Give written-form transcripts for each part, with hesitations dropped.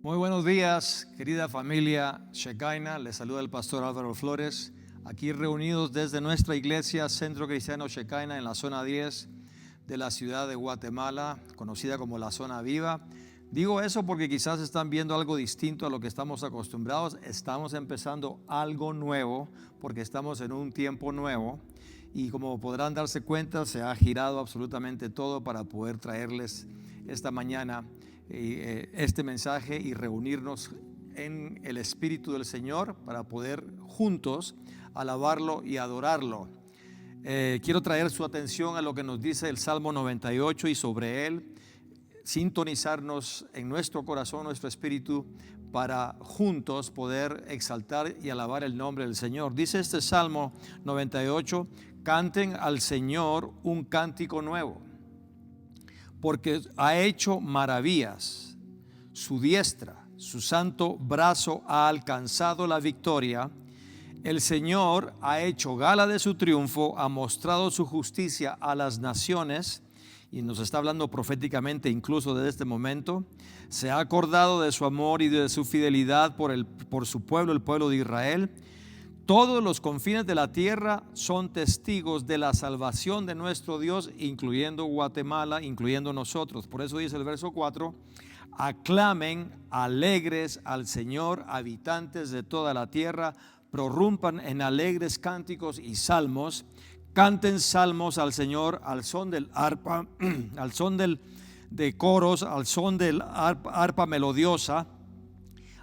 Muy buenos días, querida familia Shekinah. Les saluda el pastor Álvaro Flores, aquí reunidos desde nuestra iglesia Centro Cristiano Shekinah en la zona 10 de la ciudad de Guatemala, conocida como la Zona Viva. Digo eso porque quizás están viendo algo distinto a lo que estamos acostumbrados. Estamos empezando algo nuevo porque estamos en un tiempo nuevo y como podrán darse cuenta, se ha girado absolutamente todo para poder traerles esta mañana este mensaje y reunirnos en el Espíritu del Señor para poder juntos alabarlo y adorarlo. Quiero traer su atención a lo que nos dice el Salmo 98 y sobre él sintonizarnos en nuestro corazón, nuestro espíritu, para juntos poder exaltar y alabar el nombre del Señor. Dice este Salmo 98: canten al Señor un cántico nuevo, porque ha hecho maravillas. Su diestra, su santo brazo ha alcanzado la victoria. El Señor ha hecho gala de su triunfo, ha mostrado su justicia a las naciones. Y nos está hablando proféticamente incluso desde este momento. Se ha acordado de su amor y de su fidelidad por su pueblo, el pueblo de Israel. Todos los confines de la tierra son testigos de la salvación de nuestro Dios, incluyendo Guatemala, incluyendo nosotros. Por eso dice el verso 4: aclamen alegres al Señor, habitantes de toda la tierra, prorrumpan en alegres cánticos y salmos. Canten salmos al Señor al son del arpa, al son de coros, al son del arpa melodiosa.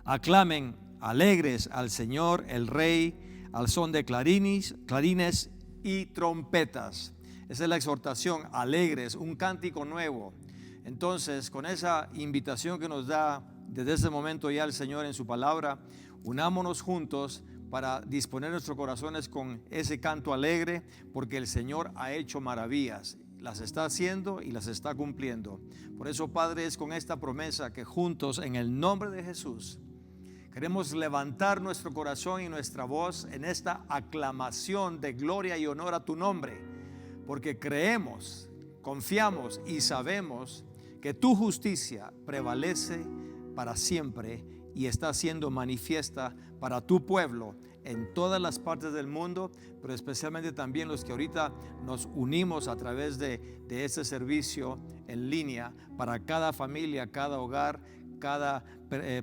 Aclamen alegres al Señor, el Rey, al son de clarines y trompetas. Esa es la exhortación, alegres, un cántico nuevo. Entonces, con esa invitación que nos da desde ese momento ya el Señor en su palabra, unámonos juntos para disponer nuestros corazones con ese canto alegre, porque el Señor ha hecho maravillas, las está haciendo y las está cumpliendo. Por eso, Padre, es con esta promesa que juntos, en el nombre de Jesús, queremos levantar nuestro corazón y nuestra voz en esta aclamación de gloria y honor a tu nombre, porque creemos, confiamos y sabemos que tu justicia prevalece para siempre y está siendo manifiesta para tu pueblo en todas las partes del mundo, pero especialmente también los que ahorita nos unimos a través de este servicio en línea, para cada familia, cada hogar, cada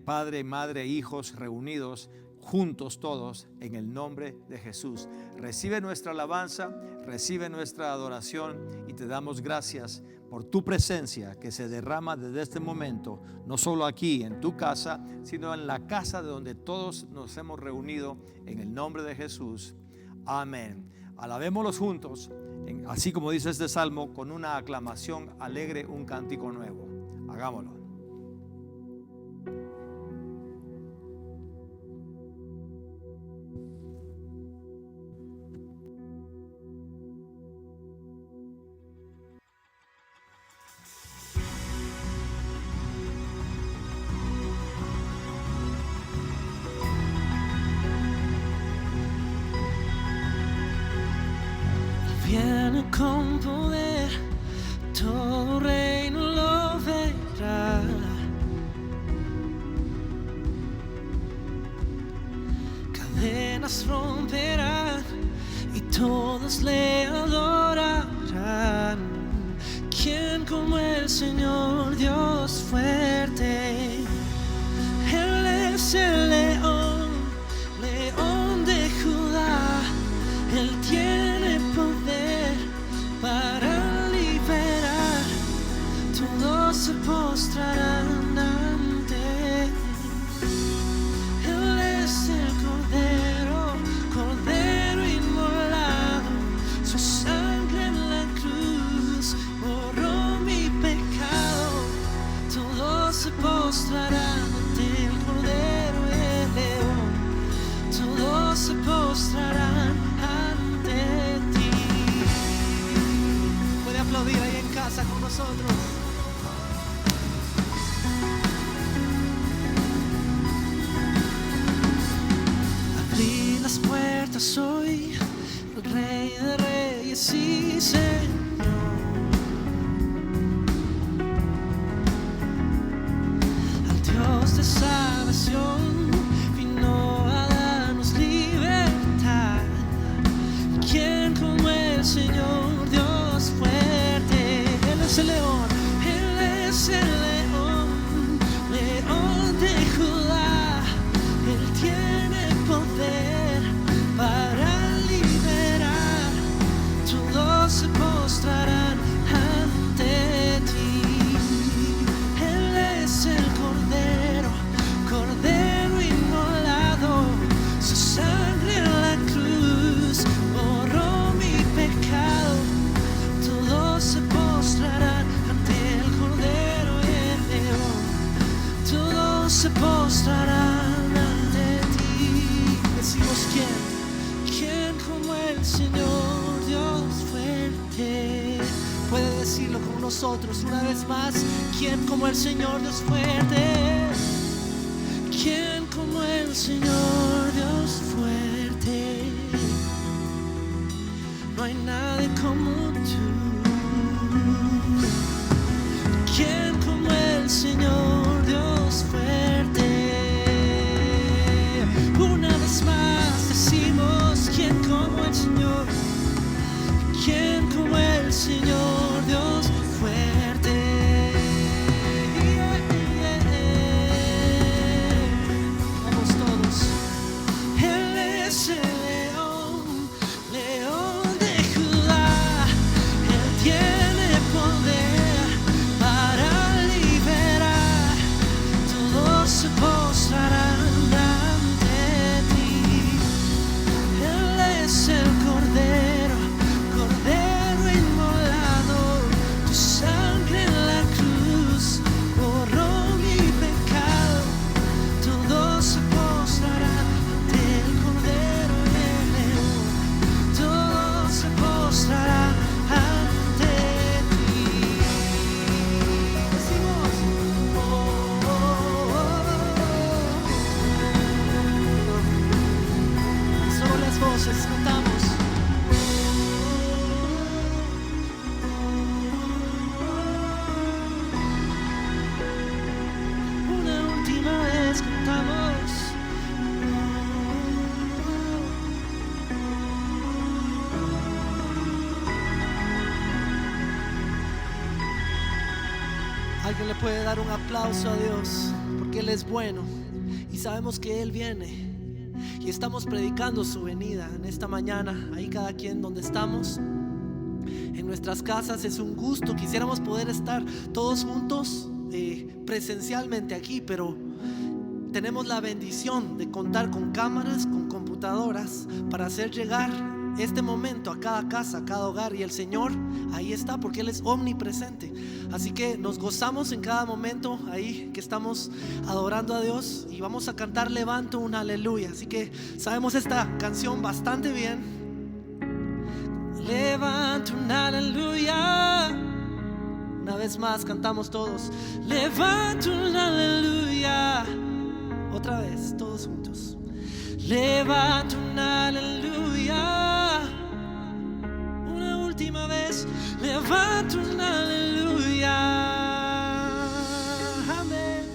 padre, madre, hijos reunidos juntos todos en el nombre de Jesús. Recibe nuestra alabanza, recibe nuestra adoración y te damos gracias por tu presencia que se derrama desde este momento, no solo aquí en tu casa, sino en la casa de donde todos nos hemos reunido, en el nombre de Jesús. Amén. Alabémoslos juntos, así como dice este salmo, con una aclamación alegre, un cántico nuevo. Hagámoslo. Viene con poder, todo reino lo verá. Cadenas romperán y todos le adorarán. ¿Quién como el Señor Dios fuerte? Él es el león, león de Judá. Él tiene poder para liberar. Todos se postrarán ante él. Él es el Cordero, Cordero inmolado. Su sangre en la cruz borró mi pecado. Todos se postrarán ante el Cordero, el león. Todos se postrarán ante ti. Puede aplaudir ahí en casa con nosotros. Abrí las puertas hoy, el Rey de Reyes y Señor. Al Dios de se postrarán ante ti. Decimos ¿quién como el Señor Dios fuerte? Puede decirlo con nosotros una vez más. ¿Quién como el Señor Dios fuerte? ¿Quién como el Señor Dios fuerte? No hay nadie como tú. ¿Quién como el Señor Dios fuerte? Una vez más decimos ¿quién como el Señor? ¿Quién como el Señor Dios fuerte? Vamos todos. Él es el león, león de Judá. Él tiene poder para liberar. Todos se postrarán ante ti. Él es el Cordero, Cordero inmolado. Tu sangre en la cruz borró mi pecado. Todos se postrarán ante el Cordero y el León. Todos se postrarán ante ti. Decimos solo las voces cantamos. Una última vez cantamos. Alguien le puede dar un aplauso a Dios porque Él es bueno y sabemos que Él viene. Y estamos predicando su venida en esta mañana, ahí cada quien donde estamos, en nuestras casas. Es un gusto, quisiéramos poder estar todos juntos presencialmente aquí, pero tenemos la bendición de contar con cámaras, con computadoras para hacer llegar este momento a cada casa, a cada hogar. Y el Señor ahí está porque Él es omnipresente. Así que nos gozamos en cada momento ahí que estamos adorando a Dios. Y vamos a cantar Levanto un aleluya. Así que sabemos esta canción bastante bien. Levanto un aleluya. Una vez más cantamos todos. Levanto un aleluya. Otra vez, todos juntos. Levanto un aleluya. Una última vez. Levanto un aleluya. Amén.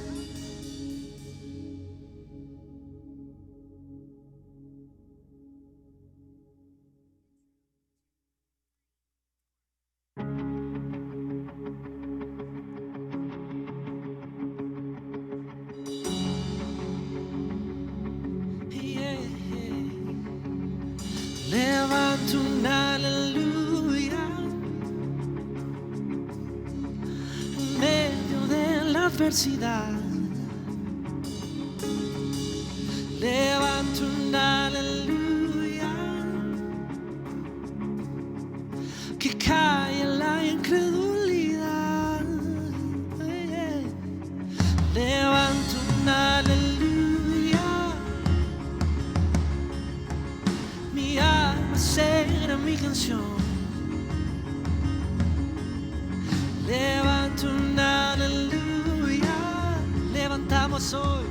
Levanto un aleluya en medio de la adversidad. Levanto un aleluya que cae en la incredulidad. Levanto un aleluya. Mi alma será mi canción. Levanto un aleluya. Levantamos hoy.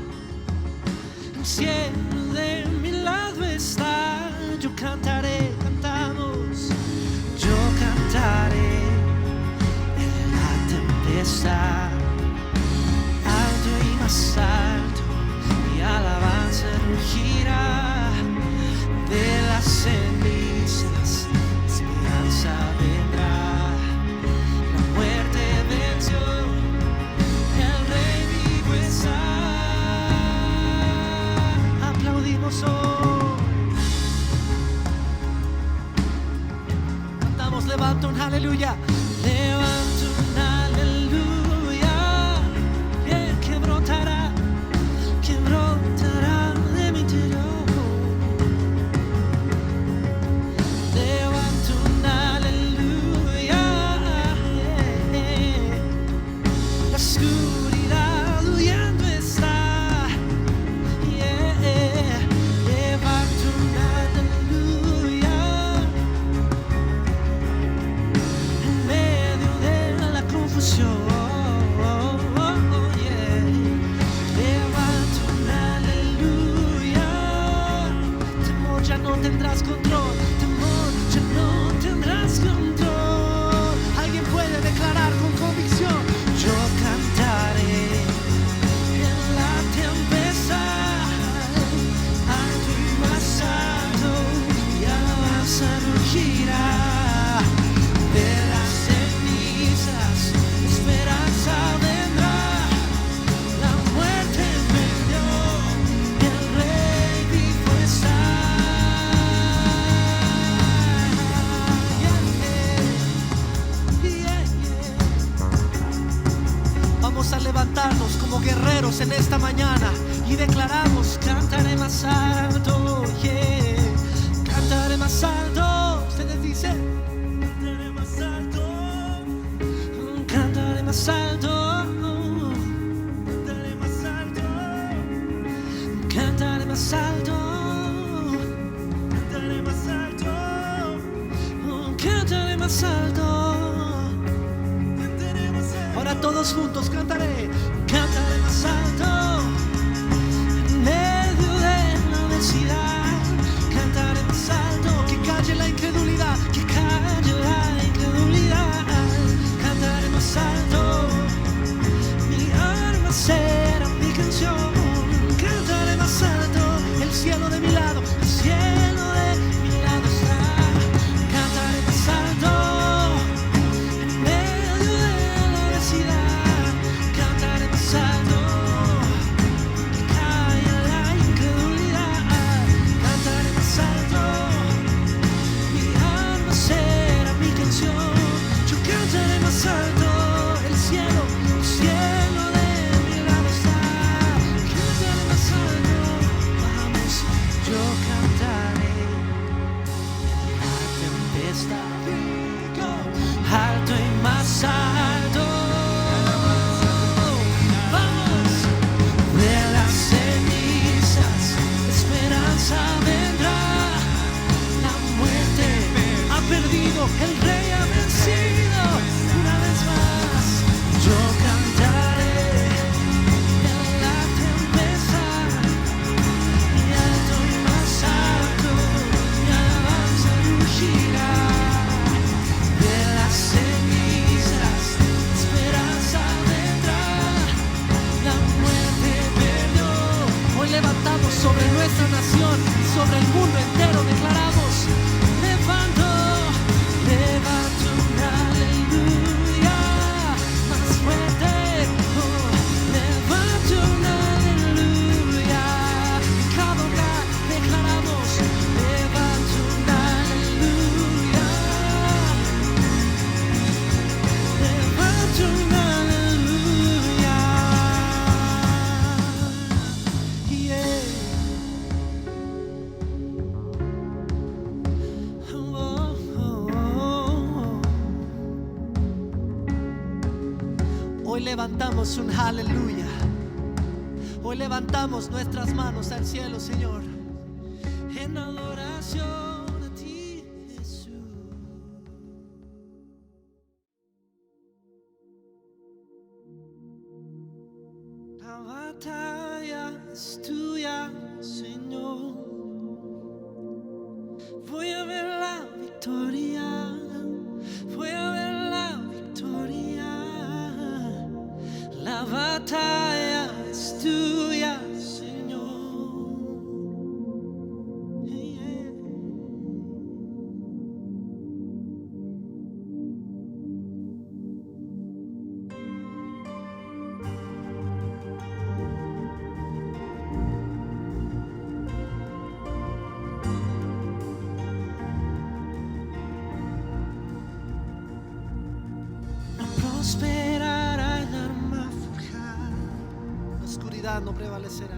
El cielo de mi lado está. Yo cantaré, cantamos. Yo cantaré en la tempestad. Alto y más alto, mi alabanza rugirá. De las cenizas, esperanza vendrá. La muerte venció, el Rey vivo está. Aplaudimos hoy. Cantamos, levanto un aleluya. Levanto un aleluya. Que brotará de mi interior. La oscuridad huyendo está. levantarnos como guerreros en esta mañana y declaramos: cantaré más alto, yeah. Cantaré más alto. Ustedes dicen: cantaré más alto, cantaré más alto, cantaré más alto, cantaré más alto, cantaré más alto, cantaré más alto. Ahora todos juntos cantaré, cantaré más alto en medio de la adversidad. Cantaré más alto, que calle la incredulidad, que calle la incredulidad. Cantaré más alto, mi alma será mi canción. Cantaré más alto, el cielo de mi lado, el cielo de mi lado está. Cantaré más alto en medio de la adversidad. Cantaré más alto, que calle la incredulidad. Cantaré más alto, mi alma será mi canción. Yo cantaré más alto, el cielo de mi lado está. Cantaré más alto, vamos, yo cantaré en la tempestad, alto y más alto. Vamos, de las cenizas, esperanza vendrá. La muerte ha perdido, el rey ha vencido. Una vez más, yo cantaré en la tempestad, y alto y más alto, mi alabanza rugirá. De las cenizas, esperanza vendrá. La muerte perdió. Hoy levantamos sobre nuestra nación y sobre el mundo entero. Declaramos: levanto, levanto un aleluya más fuerte. Oh, levanto un aleluya. En cada hogar declaramos: levanto un aleluya. Levanto un aleluya. Yeah. Oh, oh, oh. Hoy levantamos un aleluya. Hoy levantamos nuestras manos al cielo, Señor, en adoración a ti, Jesús. La batalla es tuya, Señor. Voy a ver la victoria, voy a ver la victoria. La batalla es tuya, Señor. Yeah. No prosperará el arma forjada, la oscuridad no prevalecerá,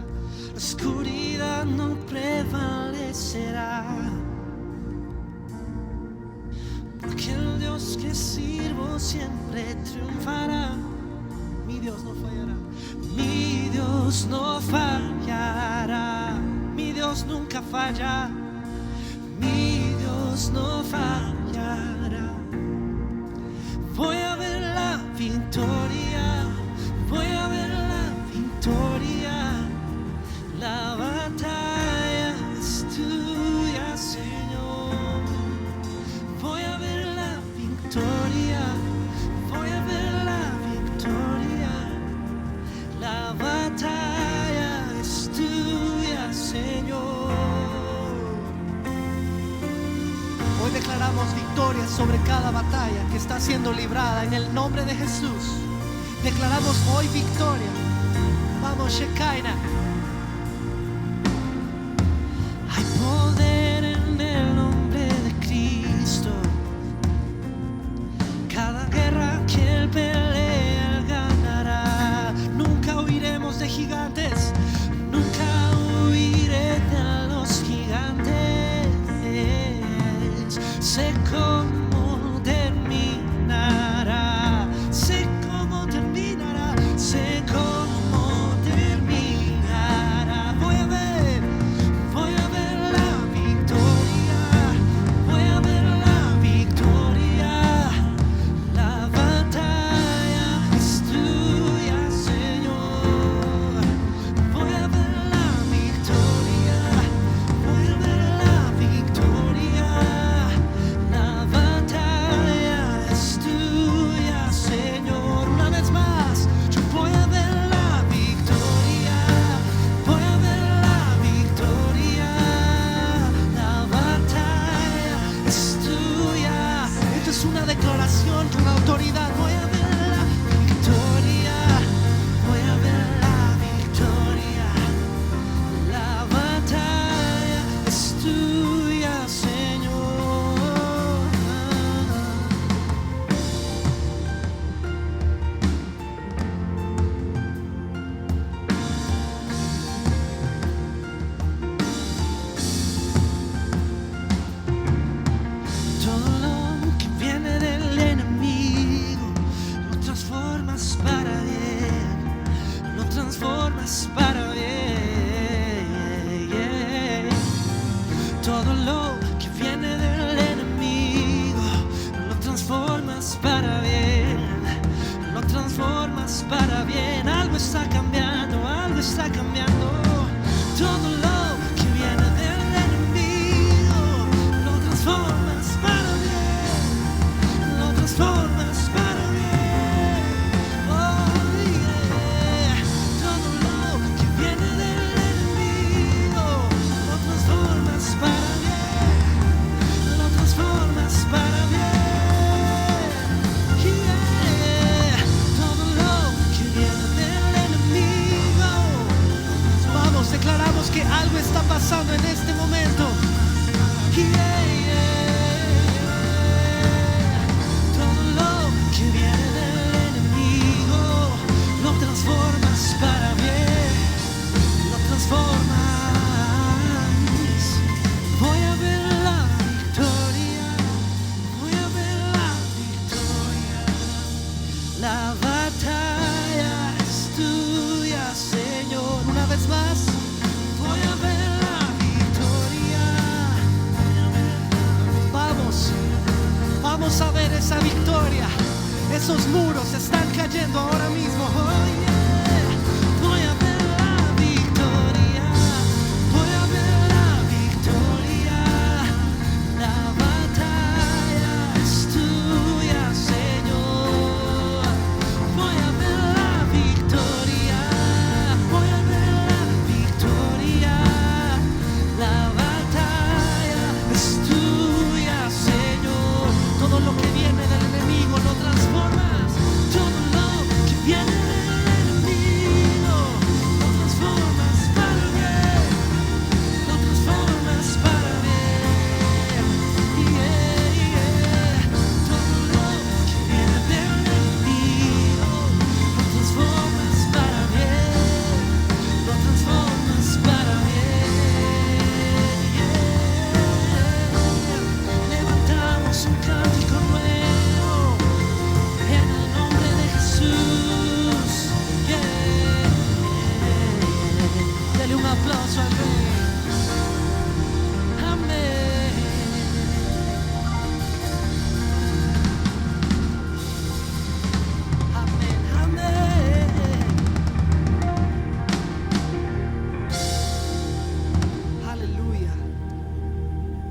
la oscuridad no prevalecerá, porque el Dios que sirvo siempre triunfará. Mi Dios no fallará, mi Dios no fallará, mi Dios nunca falla, mi Dios no fallará. Voy a ver la victoria, voy a ver la victoria. La batalla es tuya, Señor. Voy a ver la victoria, voy a ver la victoria. La batalla es tuya, Señor. Hoy declaramos victoria sobre cada batalla que está siendo librada en el nombre de Jesús. Declaramos hoy victoria. Vamos, Shekinah. Hay poder en el nombre de Cristo. Cada guerra que Él pelea, Él ganará. Nunca transformas para bien. Todo lo que viene del enemigo lo transformas para bien, lo transformas para bien. Algo está cambiando, algo está cambiando. Todo lo que viene del enemigo lo transformas para bien, lo transformas para bien. Oh, yeah. Todo lo que viene del enemigo lo transformas para bien, lo transformas para bien. Yeah. Todo lo que viene del enemigo. Vamos, declaramos que algo está pasando en este momento. Yeah, yeah. Todo lo que viene del enemigo lo transformas para bien, lo transformas. Voy a ver la victoria, voy a ver la victoria. La batalla es tuya, Señor. Una vez más, voy a ver la victoria. Vamos a ver esa victoria. Esos muros están cayendo ahora mismo. Oh, yeah. Voy a ver la victoria, voy a ver la victoria. La batalla es tuya, Señor. Voy a ver la victoria, voy a ver la victoria. La batalla es tuya, Señor. Todo lo que viene del enemigo lo transformas. Todo lo que viene del enemigo lo transformas para bien, lo transformas para bien. Yeah, yeah. Todo lo que viene del enemigo lo transformas para bien, lo transformas para bien. Yeah. Levantamos un cántico nuevo en el nombre de Jesús. Yeah. Dale un aplauso al Rey. Amén. Amén, amén. Aleluya.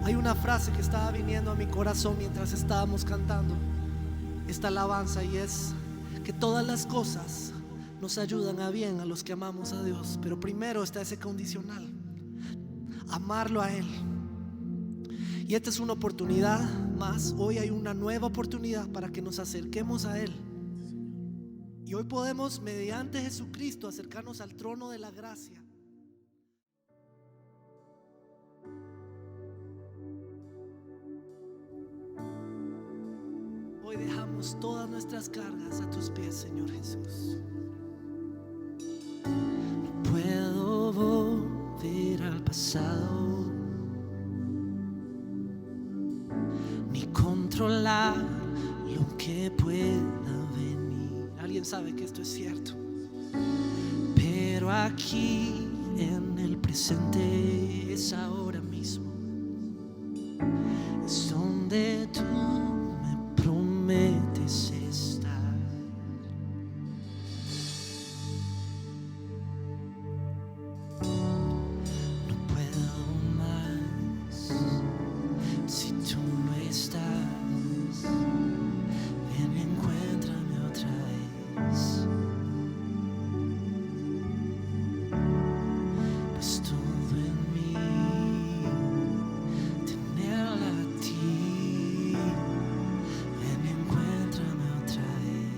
Hay una frase que estaba viniendo a mi corazón mientras estábamos cantando esta alabanza, y es que todas las cosas nos ayudan a bien a los que amamos a Dios, pero primero está ese condicional: amarlo a Él. Y esta es una oportunidad más. Hoy hay una nueva oportunidad para que nos acerquemos a Él. Y hoy podemos, mediante Jesucristo, acercarnos al trono de la gracia. Hoy dejamos todas nuestras cargas a tus pies, Señor Jesús. No puedo volver al pasado, ni controlar lo que pueda venir. Alguien sabe que esto es cierto, pero aquí en el presente es ahora mismo, es donde tú me prometes estar. No puedo más si tú no estás. Ven y encuéntrame otra vez, pues todo en mí tenerla a ti. Ven y encuéntrame otra vez.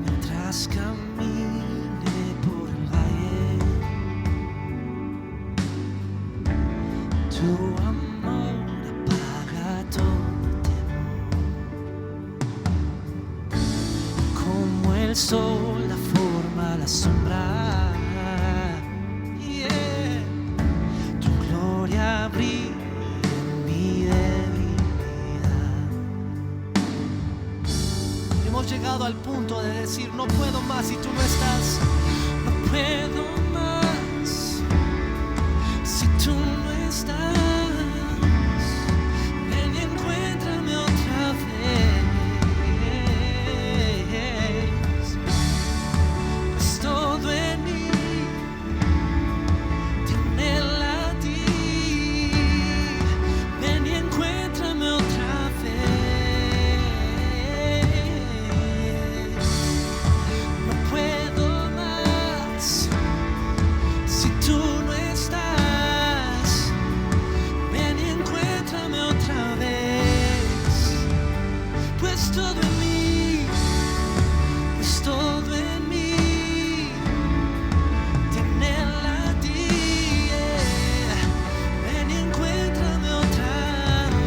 Mientras camine por el valle, tu amor apaga todo temor. Como el sol, la la sombra. Yeah. Tu gloria brilla en mi debilidad. Hemos llegado al punto de decir: no puedo más si tú no estás. No puedo más si tú no estás. Ven y encuéntrame otra vez. Pues todo en mí te anhela a ti. Ven y encuéntrame otra vez. No puedo más si tú no estás. Ven y encuéntrame otra vez. Pues todo en mí, pues todo en mí te anhela a ti. Yeah. Ven y encuéntrame otra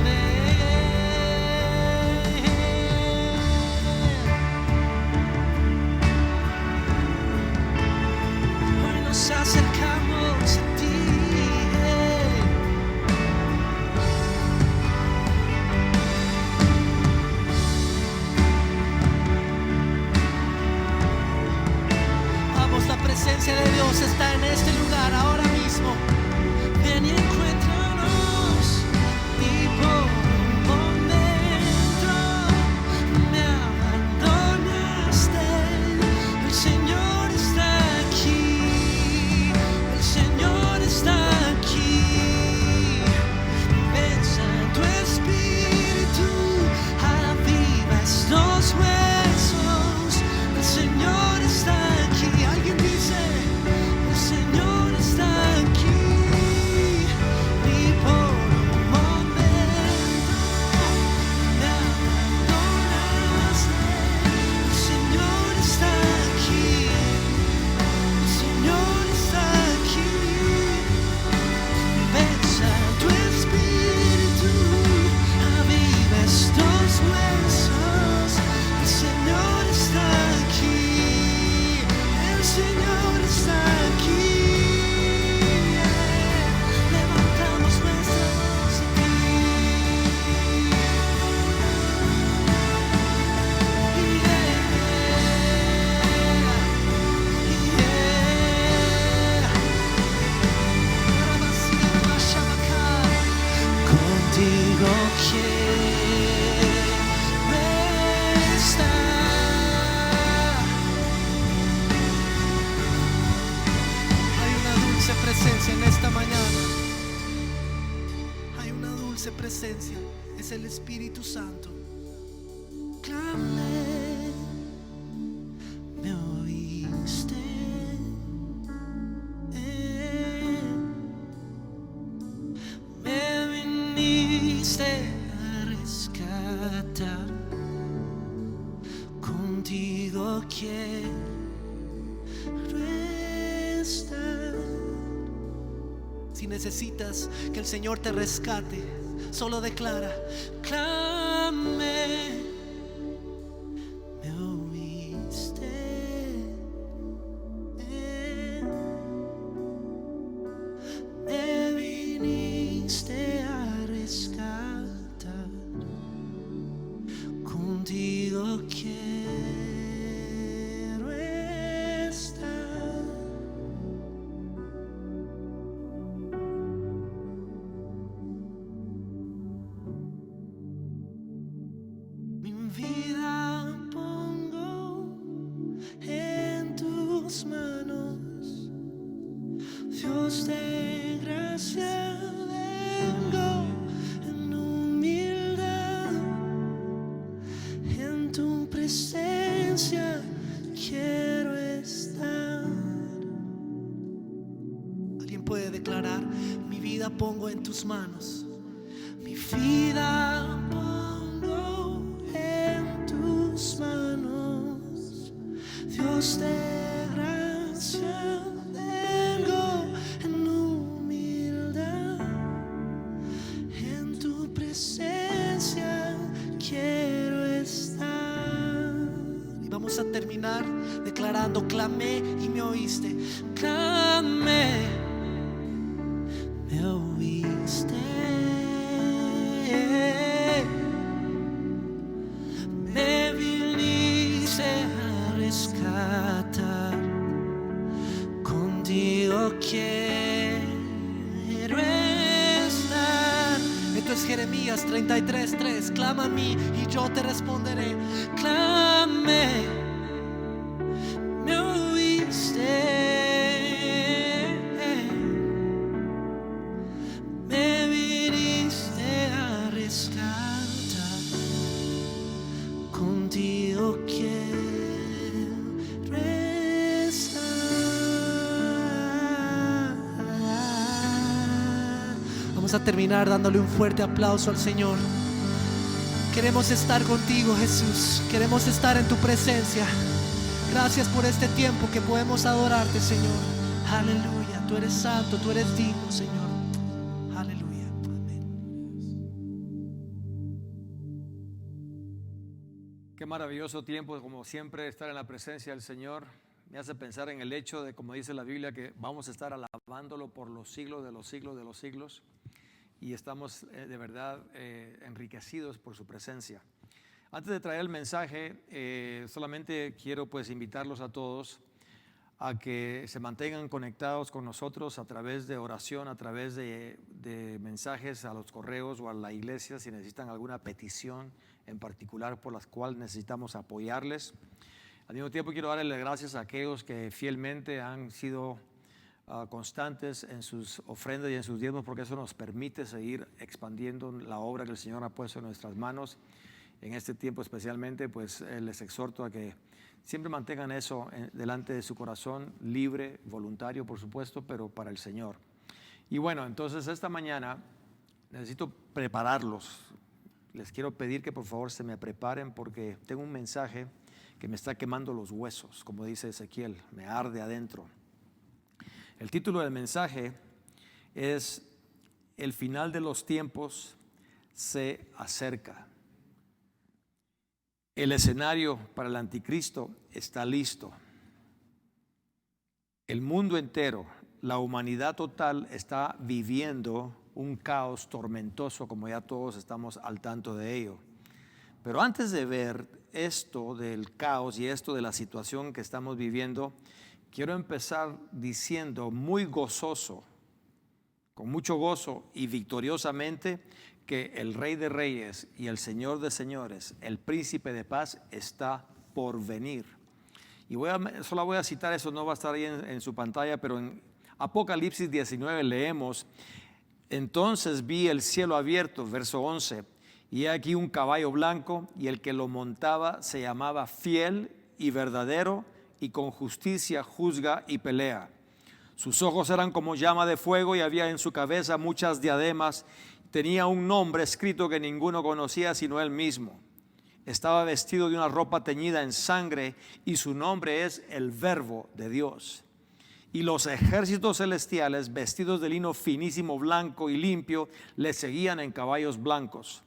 vez. Hoy nos acercamos a ti. Vamos, la presencia de Dios está en este lugar ahora mismo. Ven y encuéntranos. Y por un momento me abandonaste. El Señor está aquí. El Señor está aquí. Ven, Santo Espíritu, aviva estos huesos. El Señor está aquí. Alguien dice: el Señor está aquí. Y por un momento me abandonaste. El Señor está aquí. El Señor está aquí. Ven, Santo Espíritu, aviva estos huesos. El Señor está aquí. El Señor está aquí. Levantamos nuestra voz a ti. Contigo quiero estar. Hay una dulce presencia en esta mañana. Hay una dulce presencia. Es el Espíritu Santo. Clamé, me oíste. Me viniste a rescatar. Contigo quiero estar. Si necesitas que el Señor te rescate, solo declara: clamé, me oíste. Me viniste a rescatar. Contigo quiero estar. Mi vida pongo en tus manos. Dios de gracia, vengo en humildad. En tu presencia quiero estar. Alguien puede declarar: mi vida pongo en tus manos. Mi vida pongo en tus manos. Dios de gracia, vengo en humildad. En tu presencia quiero estar. Y vamos a terminar declarando: clamé y me oíste. Clamé, me oíste. Me viniste a rescatar. Contigo quiero estar. Esto es Jeremías 33:3. Clama a mí y yo te responderé. Clamé, me oíste. Me viniste a rescatar. Contigo quiero estar. Vamos a terminar dándole un fuerte aplauso al Señor. Queremos estar contigo, Jesús. Queremos estar en tu presencia. Gracias por este tiempo que podemos adorarte, Señor. Aleluya. Tú eres santo, tú eres digno, Señor. Aleluya. Amén. Qué maravilloso tiempo, como siempre, estar en la presencia del Señor. Me hace pensar en el hecho de, como dice la Biblia, que vamos a estar alabándolo por los siglos de los siglos de los siglos. Y estamos de verdad enriquecidos por su presencia. Antes de traer el mensaje, solamente quiero pues invitarlos a todos a que se mantengan conectados con nosotros a través de oración, a través de mensajes a los correos o a la iglesia si necesitan alguna petición en particular por las cuales necesitamos apoyarles. Al mismo tiempo quiero darles gracias a aquellos que fielmente han sido constantes en sus ofrendas y en sus diezmos, porque eso nos permite seguir expandiendo la obra que el Señor ha puesto en nuestras manos. En este tiempo especialmente, pues les exhorto a que siempre mantengan eso delante de su corazón, libre, voluntario por supuesto, pero para el Señor. Y bueno, entonces esta mañana necesito prepararlos. Les quiero pedir que por favor se me preparen, porque tengo un mensaje que me está quemando los huesos, como dice Ezequiel, me arde adentro. El título del mensaje es: el final de los tiempos se acerca. El escenario para el anticristo está listo. El mundo entero, la humanidad total, está viviendo un caos tormentoso, como ya todos estamos al tanto de ello. Pero antes de ver esto del caos y esto de la situación que estamos viviendo, quiero empezar diciendo muy gozoso, con mucho gozo y victoriosamente, que el Rey de Reyes y el Señor de Señores, el Príncipe de Paz, está por venir. Y solo voy a citar eso, no va a estar ahí en su pantalla, pero en Apocalipsis 19 leemos: entonces vi el cielo abierto, verso 11, y he aquí un caballo blanco, y el que lo montaba se llamaba Fiel y Verdadero, y con justicia juzga y pelea. Sus ojos eran como llama de fuego, y había en su cabeza muchas diademas. Tenía un nombre escrito que ninguno conocía sino él mismo. Estaba vestido de una ropa teñida en sangre, y su nombre es el Verbo de Dios. Y los ejércitos celestiales, vestidos de lino finísimo, blanco y limpio, le seguían en caballos blancos.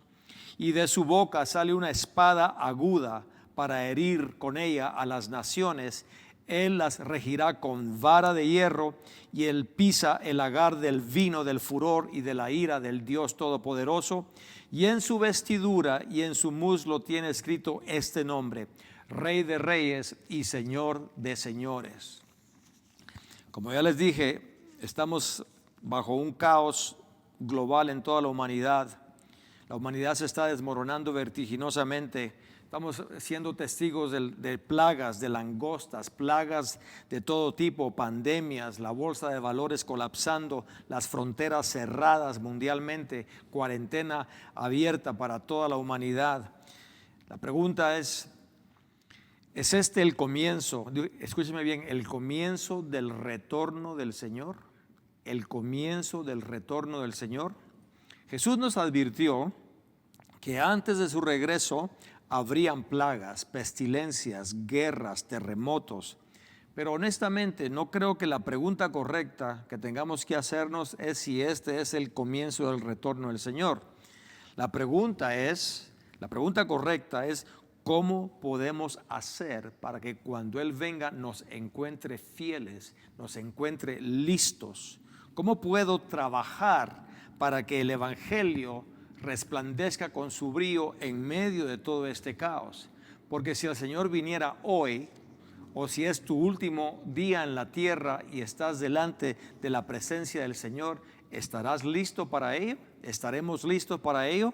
Y de su boca sale una espada aguda para herir con ella a las naciones. Él las regirá con vara de hierro, y él pisa el lagar del vino del furor y de la ira del Dios Todopoderoso. Y en su vestidura y en su muslo tiene escrito este nombre: Rey de Reyes y Señor de Señores. Como ya les dije, estamos bajo un caos global en toda la humanidad. La humanidad se está desmoronando vertiginosamente. Estamos siendo testigos de plagas, de langostas, plagas de todo tipo, pandemias, la bolsa de valores colapsando, las fronteras cerradas mundialmente, cuarentena abierta para toda la humanidad. La pregunta ¿es este el comienzo? Escúcheme bien, el comienzo del retorno del Señor. El comienzo del retorno del Señor. Jesús nos advirtió que antes de su regreso habrían plagas, pestilencias, guerras, terremotos. Pero honestamente no creo que la pregunta correcta que tengamos que hacernos es si este es el comienzo del retorno del Señor. La pregunta correcta es: ¿cómo podemos hacer para que cuando Él venga nos encuentre fieles, nos encuentre listos? ¿Cómo puedo trabajar para que el Evangelio resplandezca con su brillo en medio de todo este caos? Porque si el Señor viniera hoy, o si es tu último día en la tierra y estás delante de la presencia del Señor, ¿estarás listo para ello? ¿Estaremos listos para ello?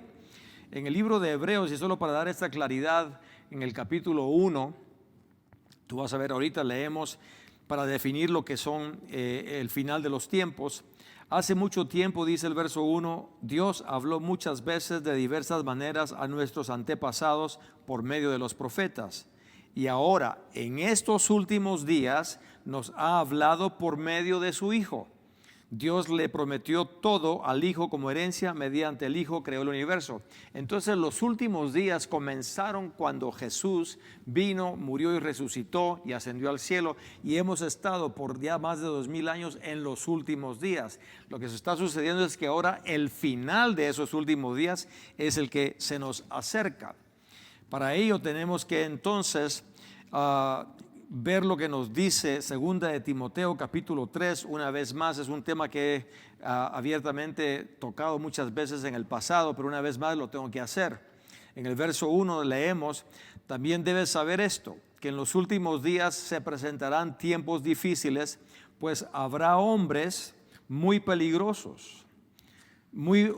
En el libro de Hebreos, y solo para dar esta claridad, en el capítulo 1, tú vas a ver ahorita, leemos para definir lo que son el final de los tiempos. Hace mucho tiempo, dice el verso 1, Dios habló muchas veces de diversas maneras a nuestros antepasados por medio de los profetas. Y ahora, en estos últimos días, nos ha hablado por medio de su Hijo. Dios le prometió todo al Hijo como herencia, mediante el Hijo creó el universo. Entonces los últimos días comenzaron cuando Jesús vino, murió y resucitó y ascendió al cielo, y hemos estado por ya más de 2000 años en los últimos días. Lo que se está sucediendo es que ahora el final de esos últimos días es el que se nos acerca. Para ello tenemos que entonces ver lo que nos dice segunda de Timoteo capítulo 3, una vez más. Es un tema que he abiertamente tocado muchas veces en el pasado, pero una vez más lo tengo que hacer. En el verso 1 leemos: también debes saber esto, que en los últimos días se presentarán tiempos difíciles, pues habrá hombres muy peligrosos,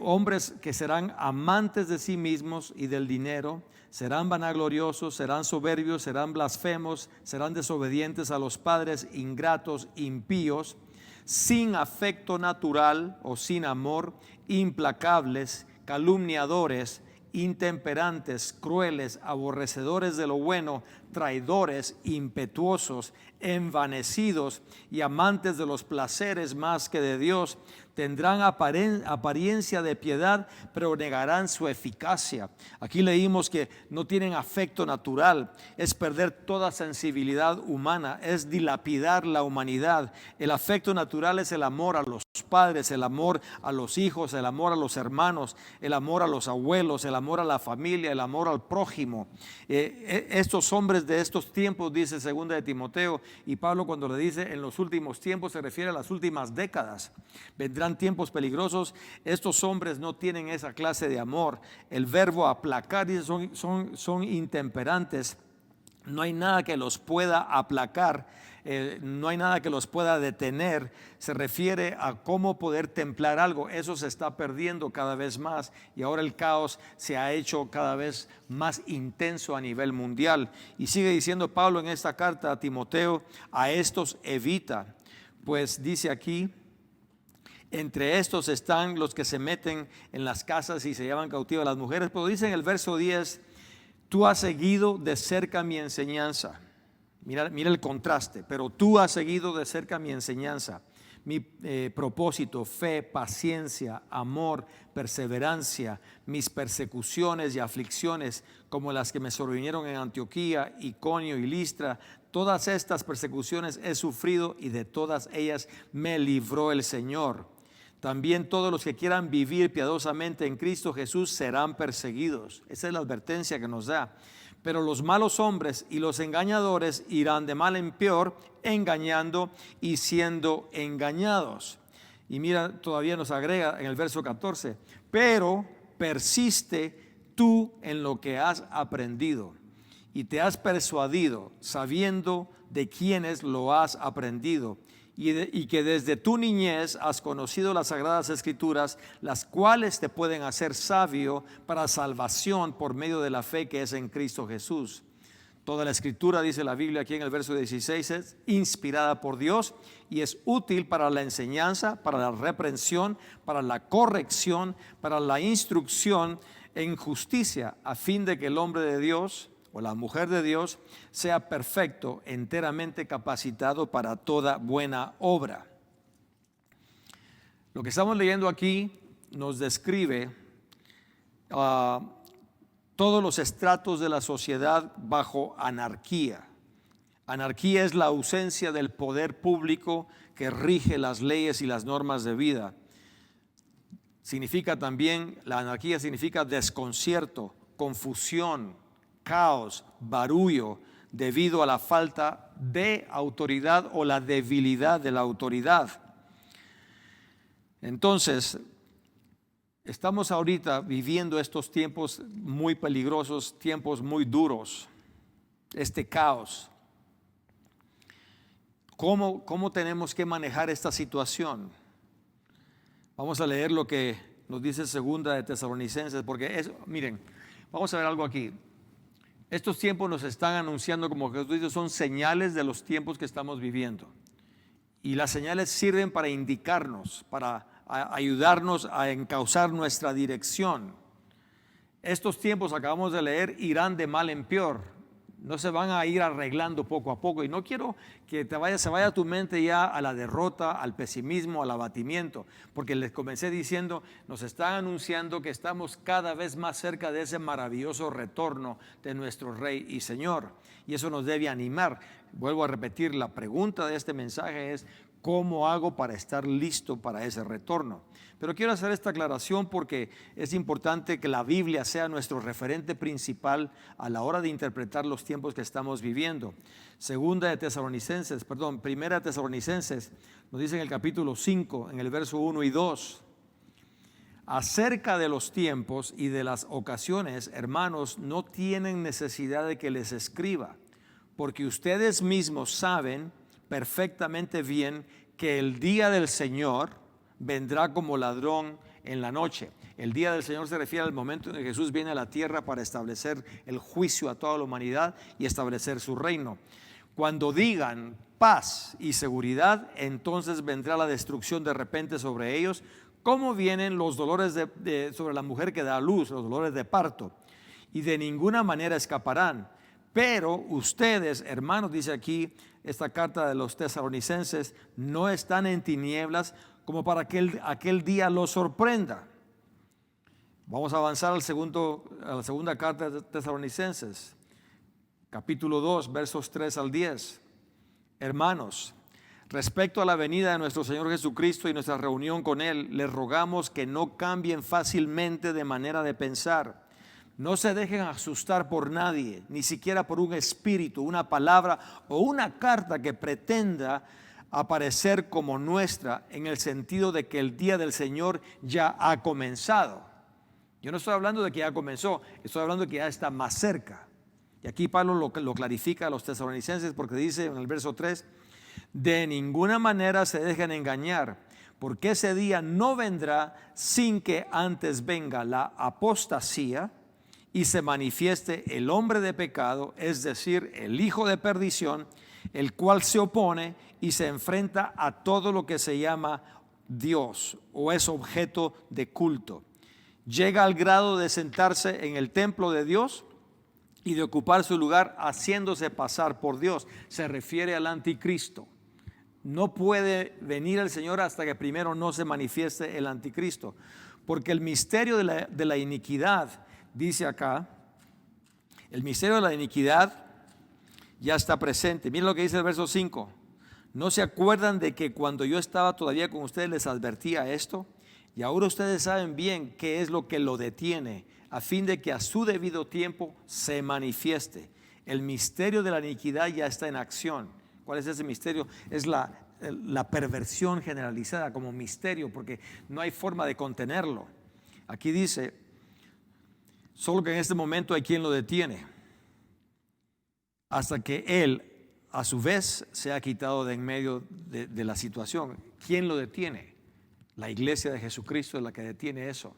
hombres que serán amantes de sí mismos y del dinero, serán vanagloriosos, serán soberbios, serán blasfemos, serán desobedientes a los padres, ingratos, impíos, sin afecto natural o sin amor, implacables, calumniadores, intemperantes, crueles, aborrecedores de lo bueno, traidores, impetuosos, envanecidos y amantes de los placeres más que de Dios. Tendrán apariencia de piedad, pero negarán su eficacia. Aquí leímos que no tienen afecto natural, es perder toda sensibilidad humana, es dilapidar la humanidad. El afecto natural es el amor a los padres, el amor a los hijos, el amor a los hermanos, el amor a los abuelos, el amor a la familia, el amor al prójimo. Estos hombres de estos tiempos, dice segunda de Timoteo, y Pablo cuando le dice en los últimos tiempos se refiere a las últimas décadas. Vendrán tiempos peligrosos. Estos hombres no tienen esa clase de amor. El verbo aplacar, dice, son intemperantes. No hay nada que los pueda aplacar, no hay nada que los pueda detener. Se refiere a cómo poder templar algo. Eso se está perdiendo cada vez más, y ahora el caos se ha hecho cada vez más intenso a nivel mundial. Y sigue diciendo Pablo en esta carta a Timoteo: a estos evita, pues dice aquí: entre estos están los que se meten en las casas y se llevan cautivas a las mujeres. Pero dice en el verso 10: tú has seguido de cerca mi enseñanza. Mira el contraste. Pero tú has seguido de cerca mi enseñanza, mi propósito, fe, paciencia, amor, perseverancia, mis persecuciones y aflicciones, como las que me sobrevinieron en Antioquía, Iconio y Listra. Todas estas persecuciones he sufrido, y de todas ellas me libró el Señor. También todos los que quieran vivir piadosamente en Cristo Jesús serán perseguidos. Esa es la advertencia que nos da. Pero los malos hombres y los engañadores irán de mal en peor, engañando y siendo engañados. Y mira, todavía nos agrega en el verso 14: pero persiste tú en lo que has aprendido y te has persuadido, sabiendo de quiénes lo has aprendido, y que desde tu niñez has conocido las sagradas escrituras, las cuales te pueden hacer sabio para salvación por medio de la fe que es en Cristo Jesús. Toda la escritura, dice la Biblia aquí en el verso 16, es inspirada por Dios y es útil para la enseñanza, para la reprensión, para la corrección, para la instrucción en justicia, a fin de que el hombre de Dios o la mujer de Dios sea perfecto, enteramente capacitado para toda buena obra. Lo que estamos leyendo aquí nos describe todos los estratos de la sociedad bajo anarquía. Anarquía es la ausencia del poder público que rige las leyes y las normas de vida. Significa también, la anarquía significa desconcierto, confusión, caos, barullo, debido a la falta de autoridad o la debilidad de la autoridad. Entonces, estamos ahorita viviendo estos tiempos muy peligrosos, tiempos muy duros, este caos. ¿Cómo tenemos que manejar esta situación? Vamos a leer lo que nos dice Segunda de Tesalonicenses, porque miren, vamos a ver algo aquí. Estos tiempos nos están anunciando, como Jesús dice, son señales de los tiempos que estamos viviendo. Y las señales sirven para indicarnos, para ayudarnos a encauzar nuestra dirección. Estos tiempos, acabamos de leer, irán de mal en peor. No se van a ir arreglando poco a poco. Y no quiero que se vaya tu mente ya a la derrota, al pesimismo, al abatimiento. Porque les comencé diciendo, nos están anunciando que estamos cada vez más cerca de ese maravilloso retorno de nuestro Rey y Señor. Y eso nos debe animar. Vuelvo a repetir, la pregunta de este mensaje es, ¿cómo hago para estar listo para ese retorno? Pero quiero hacer esta aclaración porque es importante que la Biblia sea nuestro referente principal a la hora de interpretar los tiempos que estamos viviendo. Primera de Tesalonicenses nos dice en el capítulo 5, en el verso 1 y 2. Acerca de los tiempos y de las ocasiones, hermanos, no tienen necesidad de que les escriba, porque ustedes mismos saben perfectamente bien que el día del Señor vendrá como ladrón en la noche. El día del Señor se refiere al momento en que Jesús viene a la tierra para establecer el juicio a toda la humanidad y establecer su reino. Cuando digan paz y seguridad, entonces vendrá la destrucción de repente sobre ellos, como vienen los dolores sobre la mujer que da a luz, los dolores de parto, y de ninguna manera escaparán. Pero ustedes, hermanos, dice aquí esta carta de los tesalonicenses, no están en tinieblas como para que aquel día los sorprenda. Vamos a avanzar a la segunda carta de Tesalonicenses, capítulo 2, versos 3 al 10. Hermanos, respecto a la venida de nuestro Señor Jesucristo y nuestra reunión con Él, les rogamos que no cambien fácilmente de manera de pensar. No se dejen asustar por nadie, ni siquiera por un espíritu, una palabra o una carta que pretenda aparecer como nuestra, en el sentido de que el día del Señor ya ha comenzado. Yo no estoy hablando de que ya comenzó, estoy hablando de que ya está más cerca. Y aquí Pablo lo clarifica a los tesalonicenses porque dice en el verso 3, de ninguna manera se dejen engañar, porque ese día no vendrá sin que antes venga la apostasía y se manifieste el hombre de pecado, es decir, el hijo de perdición, el cual se opone y se enfrenta a todo lo que se llama Dios o es objeto de culto. Llega al grado de sentarse en el templo de Dios y de ocupar su lugar haciéndose pasar por Dios. Se refiere al anticristo. No puede venir el Señor hasta que primero no se manifieste el anticristo, porque el misterio de la iniquidad, dice acá, el misterio de la iniquidad ya está presente. Miren lo que dice el verso 5. ¿No se acuerdan de que cuando yo estaba todavía con ustedes les advertía esto? Y ahora ustedes saben bien qué es lo que lo detiene, a fin de que a su debido tiempo se manifieste. El misterio de la iniquidad ya está en acción. ¿Cuál es ese misterio? Es la perversión generalizada como misterio, porque no hay forma de contenerlo. Aquí dice, solo que en este momento hay quien lo detiene, hasta que él a su vez se ha quitado de en medio de la situación. ¿Quién lo detiene? La iglesia de Jesucristo es la que detiene eso.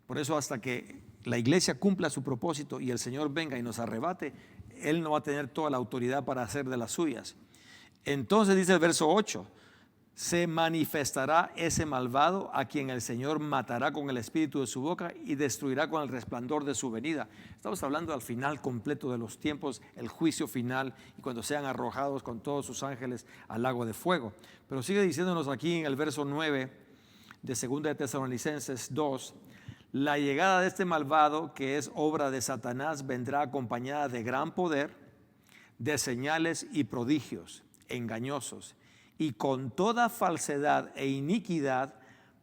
Por eso hasta que la iglesia cumpla su propósito y el Señor venga y nos arrebate, Él no va a tener toda la autoridad para hacer de las suyas. Entonces dice el verso 8, se manifestará ese malvado a quien el Señor matará con el espíritu de su boca y destruirá con el resplandor de su venida. Estamos hablando al final completo de los tiempos, el juicio final y cuando sean arrojados con todos sus ángeles al lago de fuego. Pero sigue diciéndonos aquí en el verso 9 de Segunda de Tesalonicenses 2, la llegada de este malvado que es obra de Satanás vendrá acompañada de gran poder, de señales y prodigios engañosos y con toda falsedad e iniquidad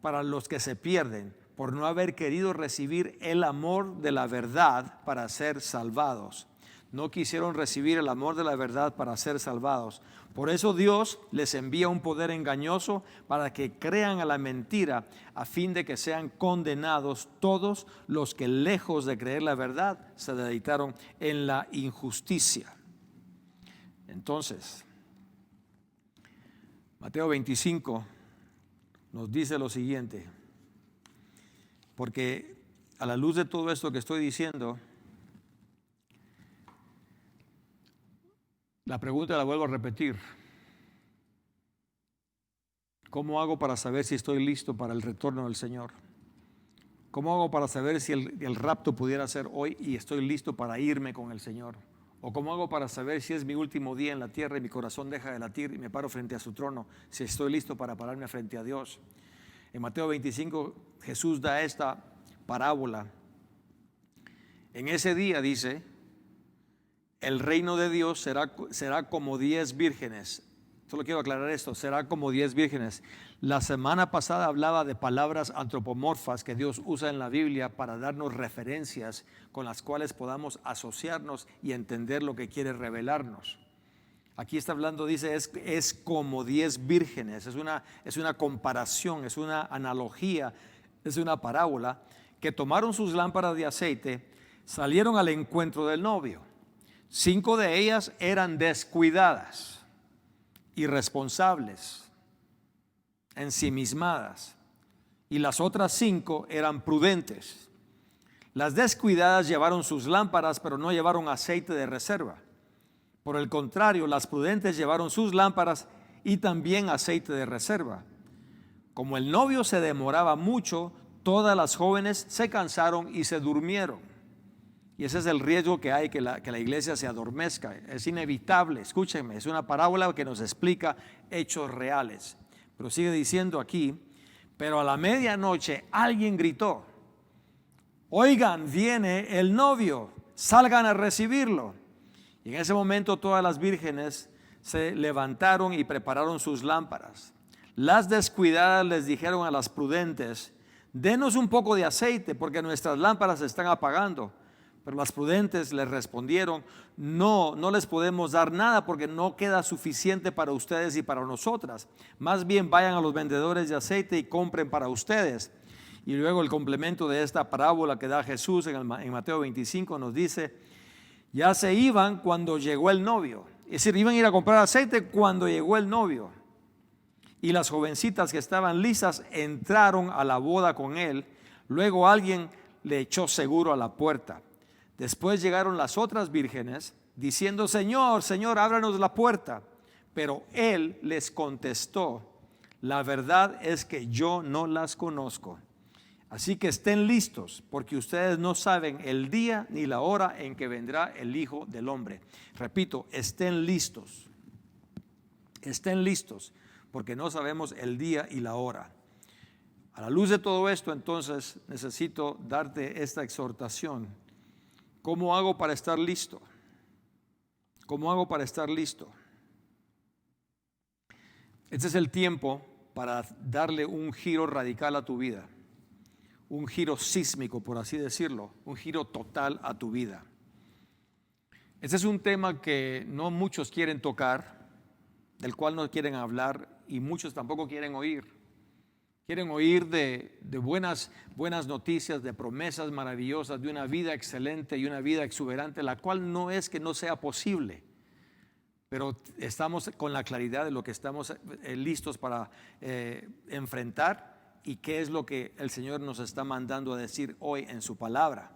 para los que se pierden por no haber querido recibir el amor de la verdad para ser salvados. no quisieron recibir el amor de la verdad para ser salvados. Por eso Dios les envía un poder engañoso para que crean a la mentira, a fin de que sean condenados todos los que, lejos de creer la verdad, se deleitaron en la injusticia. Entonces, Mateo 25 nos dice lo siguiente, porque a la luz de todo esto que estoy diciendo, la pregunta la vuelvo a repetir. ¿Cómo hago para saber si estoy listo para el retorno del Señor? ¿Cómo hago para saber si el rapto pudiera ser hoy y estoy listo para irme con el Señor? ¿O cómo hago para saber si es mi último día en la tierra y mi corazón deja de latir y me paro frente a su trono, si estoy listo para pararme frente a Dios? En Mateo 25 Jesús da esta parábola. En ese día dice, el reino de Dios será como 10 vírgenes. Solo quiero aclarar esto, será como 10 vírgenes. La semana pasada hablaba de palabras antropomorfas que Dios usa en la Biblia para darnos referencias con las cuales podamos asociarnos y entender lo que quiere revelarnos. Aquí está hablando, dice, es como 10 vírgenes. Es una comparación, es una analogía, es una parábola, que tomaron sus lámparas de aceite, salieron al encuentro del novio. 5 de ellas eran descuidadas, irresponsables, ensimismadas, y las otras 5 eran prudentes. Las descuidadas llevaron sus lámparas, pero no llevaron aceite de reserva. Por el contrario, las prudentes llevaron sus lámparas y también aceite de reserva. Como el novio se demoraba mucho, todas las jóvenes se cansaron y se durmieron. Y ese es el riesgo que hay, que la iglesia se adormezca. Es inevitable, escúchenme, es una parábola que nos explica hechos reales. Pero sigue diciendo aquí, pero a la medianoche alguien gritó, oigan, viene el novio, salgan a recibirlo. Y en ese momento todas las vírgenes se levantaron y prepararon sus lámparas. Las descuidadas les dijeron a las prudentes, denos un poco de aceite porque nuestras lámparas se están apagando. Pero las prudentes les respondieron, no les podemos dar nada porque no queda suficiente para ustedes y para nosotras. Más bien vayan a los vendedores de aceite y compren para ustedes. Y luego el complemento de esta parábola que da Jesús en Mateo 25 nos dice, ya se iban cuando llegó el novio. Es decir, iban a ir a comprar aceite cuando llegó el novio. Y las jovencitas que estaban listas entraron a la boda con él. Luego alguien le echó seguro a la puerta. Después llegaron las otras vírgenes diciendo, Señor, Señor, ábranos la puerta. Pero él les contestó, la verdad es que yo no las conozco. Así que estén listos, porque ustedes no saben el día ni la hora en que vendrá el Hijo del Hombre. Repito, estén listos. Estén listos, porque no sabemos el día y la hora. A la luz de todo esto, entonces, necesito darte esta exhortación. ¿Cómo hago para estar listo? ¿Cómo hago para estar listo? Este es el tiempo para darle un giro radical a tu vida. Un giro sísmico, por así decirlo. Un giro total a tu vida. Este es un tema que no muchos quieren tocar, del cual no quieren hablar y muchos tampoco quieren oír. Quieren oír de buenas noticias, de promesas maravillosas, de una vida excelente y una vida exuberante, la cual no es que no sea posible, pero estamos con la claridad de lo que estamos listos para enfrentar y qué es lo que el Señor nos está mandando a decir hoy en su palabra.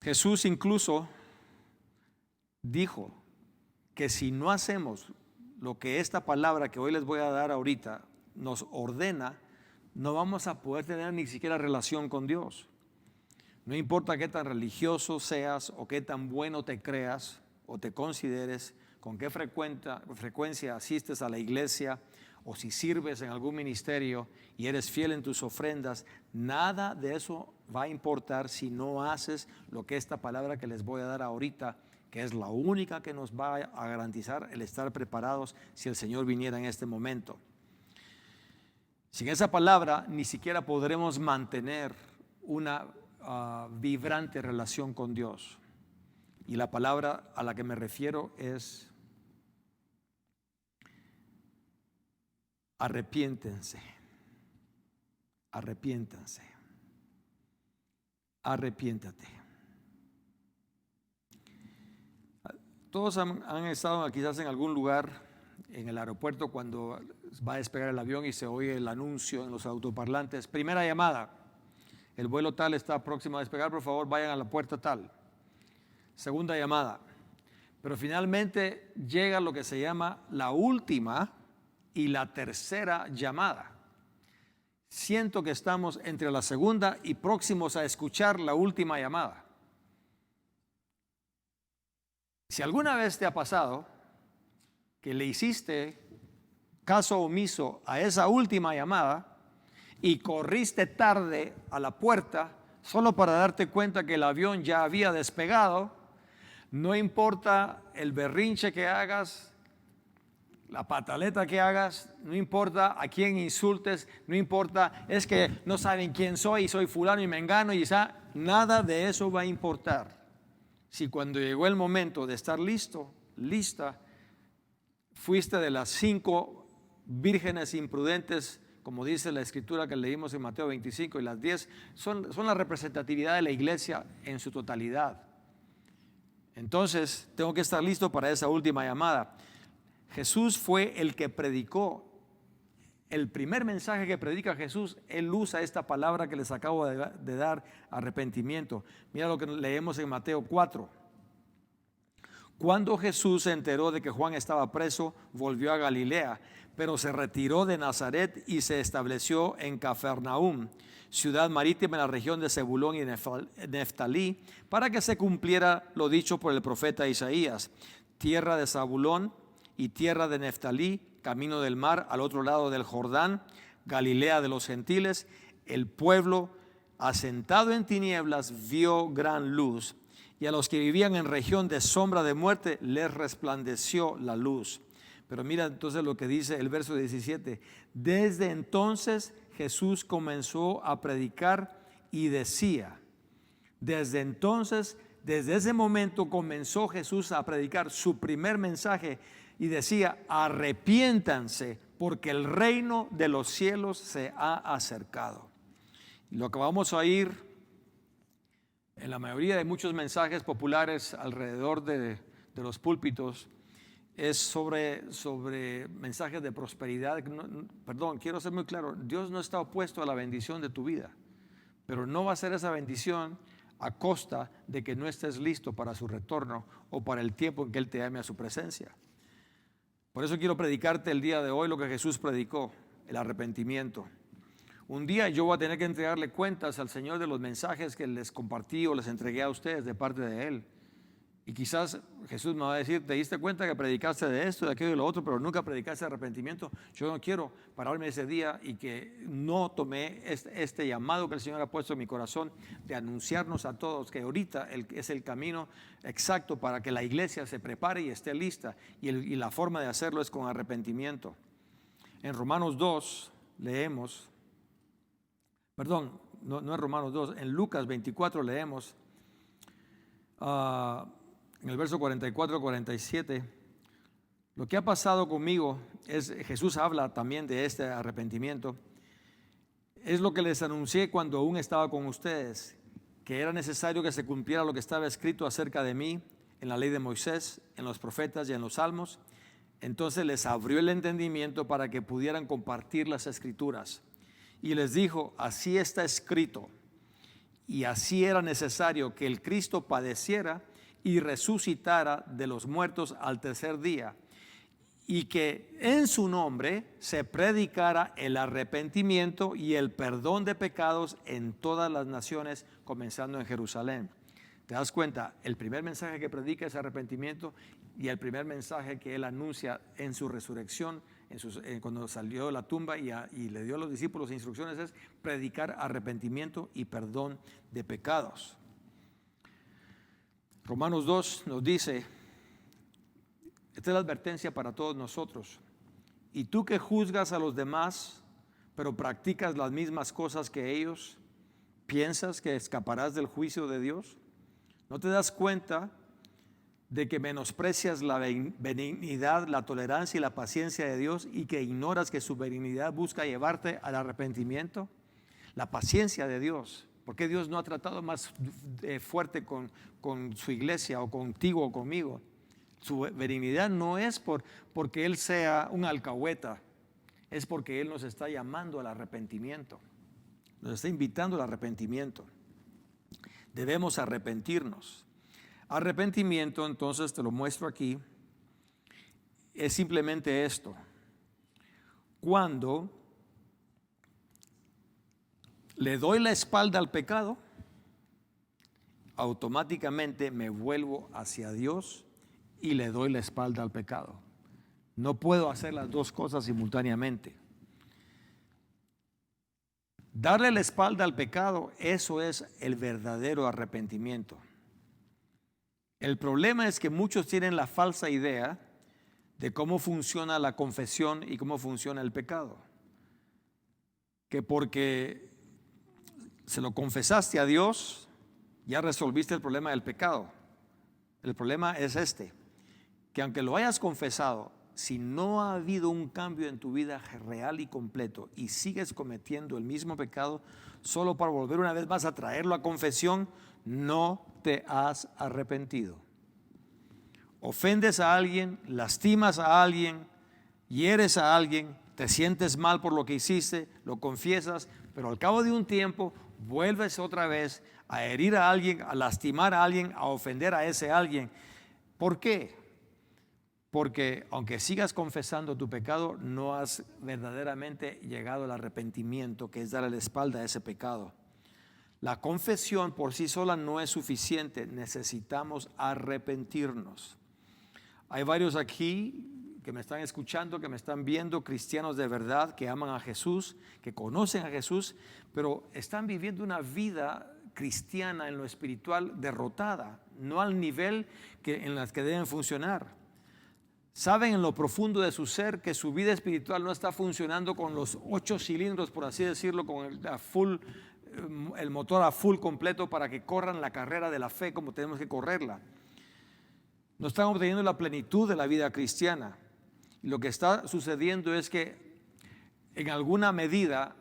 Jesús incluso dijo que si no hacemos lo que esta palabra que hoy les voy a dar ahorita nos ordena, no vamos a poder tener ni siquiera relación con Dios. No importa qué tan religioso seas o qué tan bueno te creas o te consideres, con qué frecuencia asistes a la iglesia o si sirves en algún ministerio y eres fiel en tus ofrendas, nada de eso va a importar si no haces lo que esta palabra que les voy a dar ahorita, que es la única que nos va a garantizar el estar preparados si el Señor viniera en este momento. Sin esa palabra ni siquiera podremos mantener una vibrante relación con Dios. Y la palabra a la que me refiero es arrepiéntense. Arrepiéntanse. Arrepiéntate. Todos han estado quizás en algún lugar en el aeropuerto cuando va a despegar el avión y se oye el anuncio en los autoparlantes: primera llamada, el vuelo tal está próximo a despegar, por favor vayan a la puerta tal. Segunda llamada, pero finalmente llega lo que se llama la última y la tercera llamada. Siento que estamos entre la segunda y próximos a escuchar la última llamada. Si alguna vez te ha pasado que le hiciste caso omiso a esa última llamada y corriste tarde a la puerta solo para darte cuenta que el avión ya había despegado, no importa el berrinche que hagas, la pataleta que hagas, no importa a quién insultes, no importa, es que no saben quién soy fulano y mengano, y nada de eso va a importar. Si cuando llegó el momento de estar listo, lista, fuiste de las 5 vírgenes imprudentes, como dice la escritura que leímos en Mateo 25, y las 10 son la representatividad de la iglesia en su totalidad. Entonces tengo que estar listo para esa última llamada. Jesús fue el que predicó, el primer mensaje que predica Jesús. Él usa esta palabra que les acabo de dar, arrepentimiento. Mira lo que leemos en Mateo 4. Cuando Jesús se enteró de que Juan estaba preso, volvió a Galilea, pero se retiró de Nazaret y se estableció en Cafarnaúm, ciudad marítima en la región de Zebulón y Neftalí, para que se cumpliera lo dicho por el profeta Isaías: tierra de Zabulón y tierra de Neftalí, camino del mar al otro lado del Jordán, Galilea de los gentiles. El pueblo asentado en tinieblas vio gran luz, y a los que vivían en región de sombra de muerte les resplandeció la luz. Pero mira entonces lo que dice el verso 17: desde entonces Jesús comenzó a predicar y decía, desde ese momento comenzó Jesús a predicar su primer mensaje y decía: arrepiéntanse, porque el reino de los cielos se ha acercado. Y lo que vamos a oír en la mayoría de muchos mensajes populares alrededor de los púlpitos es sobre mensajes de prosperidad. Quiero ser muy claro: Dios no está opuesto a la bendición de tu vida, pero no va a ser esa bendición a costa de que no estés listo para su retorno o para el tiempo en que Él te llame a su presencia. Por eso quiero predicarte el día de hoy lo que Jesús predicó: el arrepentimiento. Un día yo voy a tener que entregarle cuentas al Señor de los mensajes que les compartí o les entregué a ustedes de parte de Él. Y quizás Jesús me va a decir: te diste cuenta que predicaste de esto, de aquello y de lo otro, pero nunca predicaste arrepentimiento. Yo no quiero pararme ese día y que no tomé este llamado que el Señor ha puesto en mi corazón de anunciarnos a todos que ahorita es el camino exacto para que la iglesia se prepare y esté lista. Y la forma de hacerlo es con arrepentimiento. En Romanos 2 leemos, no en Romanos 2, en Lucas 24 leemos, en el verso 44-47, lo que ha pasado conmigo es, Jesús habla también de este arrepentimiento, es lo que les anuncié cuando aún estaba con ustedes, que era necesario que se cumpliera lo que estaba escrito acerca de mí en la ley de Moisés, en los profetas y en los salmos. Entonces les abrió el entendimiento para que pudieran compartir las escrituras, y les dijo: así está escrito, y así era necesario que el Cristo padeciera y resucitara de los muertos al tercer día, y que en su nombre se predicara el arrepentimiento y el perdón de pecados en todas las naciones, comenzando en Jerusalén. ¿Te das cuenta? El primer mensaje que predica es arrepentimiento, y el primer mensaje que Él anuncia en su resurrección, cuando salió de la tumba y le dio a los discípulos instrucciones, es predicar arrepentimiento y perdón de pecados. Romanos 2 nos dice, esta es la advertencia para todos nosotros: y tú que juzgas a los demás, pero practicas las mismas cosas que ellos, ¿piensas que escaparás del juicio de Dios? ¿No te das cuenta de que menosprecias la benignidad, la tolerancia y la paciencia de Dios y que ignoras que su benignidad busca llevarte al arrepentimiento? La paciencia de Dios. ¿Por qué Dios no ha tratado más fuerte con su iglesia o contigo o conmigo? Su benignidad no es porque Él sea un alcahueta, es porque Él nos está llamando al arrepentimiento. Nos está invitando al arrepentimiento. Debemos arrepentirnos. Arrepentimiento, entonces te lo muestro aquí, es simplemente esto. Cuando le doy la espalda al pecado, automáticamente me vuelvo hacia Dios y le doy la espalda al pecado. No puedo hacer las dos cosas simultáneamente. Darle la espalda al pecado, eso es el verdadero arrepentimiento. El problema es que muchos tienen la falsa idea de cómo funciona la confesión y cómo funciona el pecado. Que porque se lo confesaste a Dios, ya resolviste el problema del pecado. El problema es que aunque lo hayas confesado, si no ha habido un cambio en tu vida real y completo y sigues cometiendo el mismo pecado, solo para volver una vez más a traerlo a confesión, no te has arrepentido. Ofendes a alguien, lastimas a alguien, hieres a alguien, te sientes mal por lo que hiciste, lo confiesas, pero al cabo de un tiempo vuelves otra vez a herir a alguien, a lastimar a alguien, a ofender a ese alguien. ¿Por qué? Porque aunque sigas confesando tu pecado, no has verdaderamente llegado al arrepentimiento, que es darle la espalda a ese pecado. La confesión por sí sola no es suficiente, necesitamos arrepentirnos. Hay varios aquí que me están escuchando, que me están viendo, cristianos de verdad, que aman a Jesús, que conocen a Jesús, pero están viviendo una vida cristiana en lo espiritual derrotada, no al nivel en las que deben funcionar. Saben en lo profundo de su ser que su vida espiritual no está funcionando con los 8 cilindros, por así decirlo, con el motor a full completo para que corran la carrera de la fe como tenemos que correrla. No están obteniendo la plenitud de la vida cristiana. Y lo que está sucediendo es que en alguna medida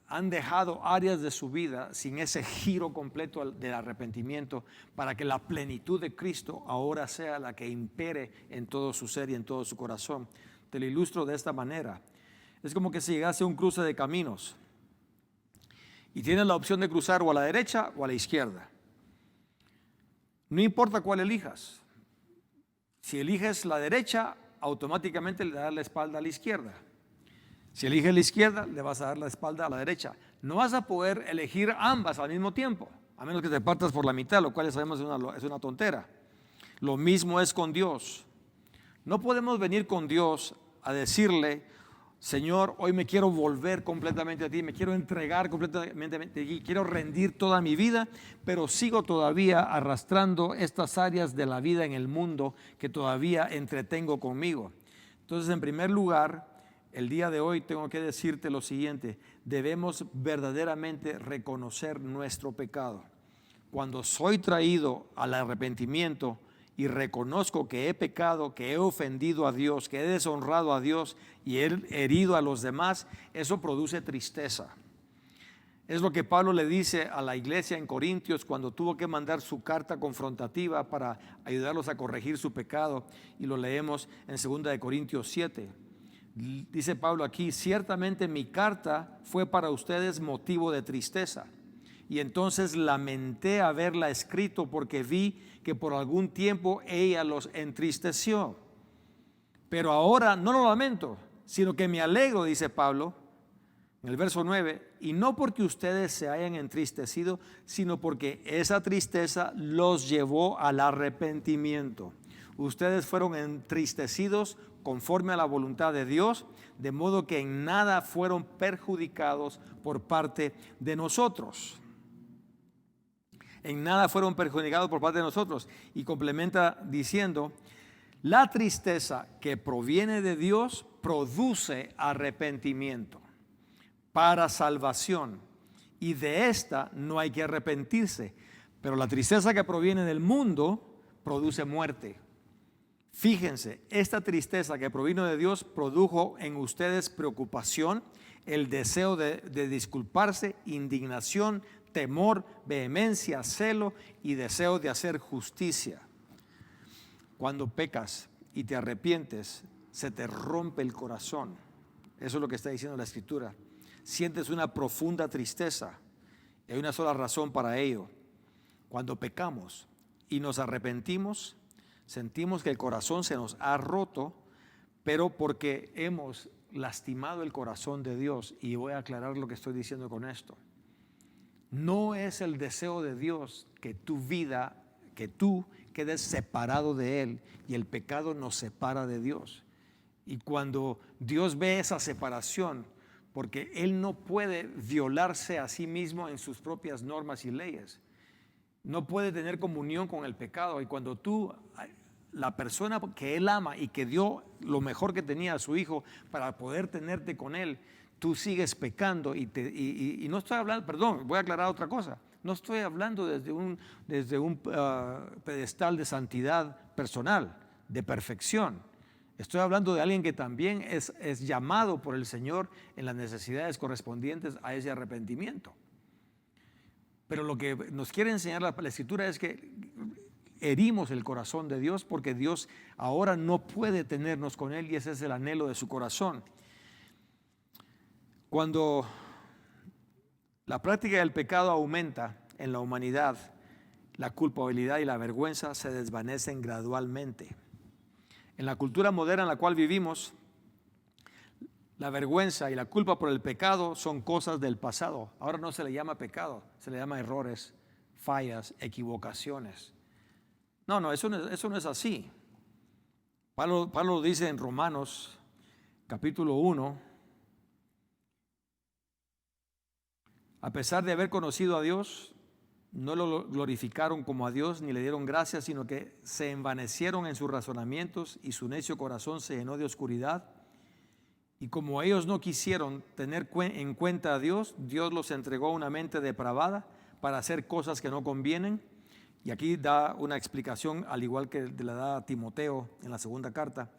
han dejado áreas de su vida sin ese giro completo del arrepentimiento para que la plenitud de Cristo ahora sea la que impere en todo su ser y en todo su corazón. Te lo ilustro de esta manera. Es como que si llegase a un cruce de caminos y tienes la opción de cruzar o a la derecha o a la izquierda. No importa cuál elijas. Si eliges la derecha, automáticamente le das la espalda a la izquierda. Si eliges la izquierda, le vas a dar la espalda a la derecha. No vas a poder elegir ambas al mismo tiempo, a menos que te partas por la mitad, lo cual sabemos es una tontera. Lo mismo es con Dios. No podemos venir con Dios a decirle: Señor, hoy me quiero volver completamente a ti, me quiero entregar completamente a ti, quiero rendir toda mi vida, pero sigo todavía arrastrando estas áreas de la vida en el mundo que todavía entretengo conmigo. Entonces, en primer lugar, el día de hoy tengo que decirte lo siguiente: debemos verdaderamente reconocer nuestro pecado. Cuando soy traído al arrepentimiento y reconozco que he pecado, que he ofendido a Dios, que he deshonrado a Dios y he herido a los demás, eso produce tristeza. Es lo que Pablo le dice a la iglesia en Corintios cuando tuvo que mandar su carta confrontativa para ayudarlos a corregir su pecado, y lo leemos en 2 Corintios 7. Dice Pablo aquí: ciertamente mi carta fue para ustedes motivo de tristeza, y entonces lamenté haberla escrito porque vi que por algún tiempo ella los entristeció. Pero ahora no lo lamento, sino que me alegro, dice Pablo en el verso 9, y no porque ustedes se hayan entristecido, sino porque esa tristeza los llevó al arrepentimiento. Ustedes fueron entristecidos conforme a la voluntad de Dios, de modo que en nada fueron perjudicados por parte de nosotros. En nada fueron perjudicados por parte de nosotros. Y complementa diciendo: la tristeza que proviene de Dios produce arrepentimiento para salvación, y de esta no hay que arrepentirse. Pero la tristeza que proviene del mundo produce muerte. Fíjense, esta tristeza que provino de Dios produjo en ustedes preocupación, el deseo de disculparse, indignación, temor, vehemencia, celo y deseo de hacer justicia. Cuando pecas y te arrepientes, se te rompe el corazón. Eso es lo que está diciendo la Escritura. Sientes una profunda tristeza. Y hay una sola razón para ello. Cuando pecamos y nos arrepentimos, sentimos que el corazón se nos ha roto, pero porque hemos lastimado el corazón de Dios. Y voy a aclarar lo que estoy diciendo con esto. No es el deseo de Dios que tu vida, que tú quedes separado de Él, y el pecado nos separa de Dios. Y cuando Dios ve esa separación, porque Él no puede violarse a sí mismo en sus propias normas y leyes, no puede tener comunión con el pecado. Y cuando tú, la persona que Él ama y que dio lo mejor que tenía a su Hijo para poder tenerte con Él, tú sigues pecando y no estoy hablando, perdón, voy a aclarar otra cosa. No estoy hablando desde un pedestal de santidad personal, de perfección. Estoy hablando de alguien que también es llamado por el Señor en las necesidades correspondientes a ese arrepentimiento. Pero lo que nos quiere enseñar la Escritura es que herimos el corazón de Dios, porque Dios ahora no puede tenernos con Él, y ese es el anhelo de su corazón. Cuando la práctica del pecado aumenta en la humanidad, la culpabilidad y la vergüenza se desvanecen gradualmente. En la cultura moderna en la cual vivimos, la vergüenza y la culpa por el pecado son cosas del pasado. Ahora no se le llama pecado, se le llama errores, fallas, equivocaciones. No, eso no es así. Pablo lo dice en Romanos capítulo 1. A pesar de haber conocido a Dios, no lo glorificaron como a Dios ni le dieron gracias, sino que se envanecieron en sus razonamientos y su necio corazón se llenó de oscuridad. Y como ellos no quisieron tener en cuenta a Dios, Dios los entregó a una mente depravada para hacer cosas que no convienen. Y aquí da una explicación, al igual que la da a Timoteo en la segunda carta.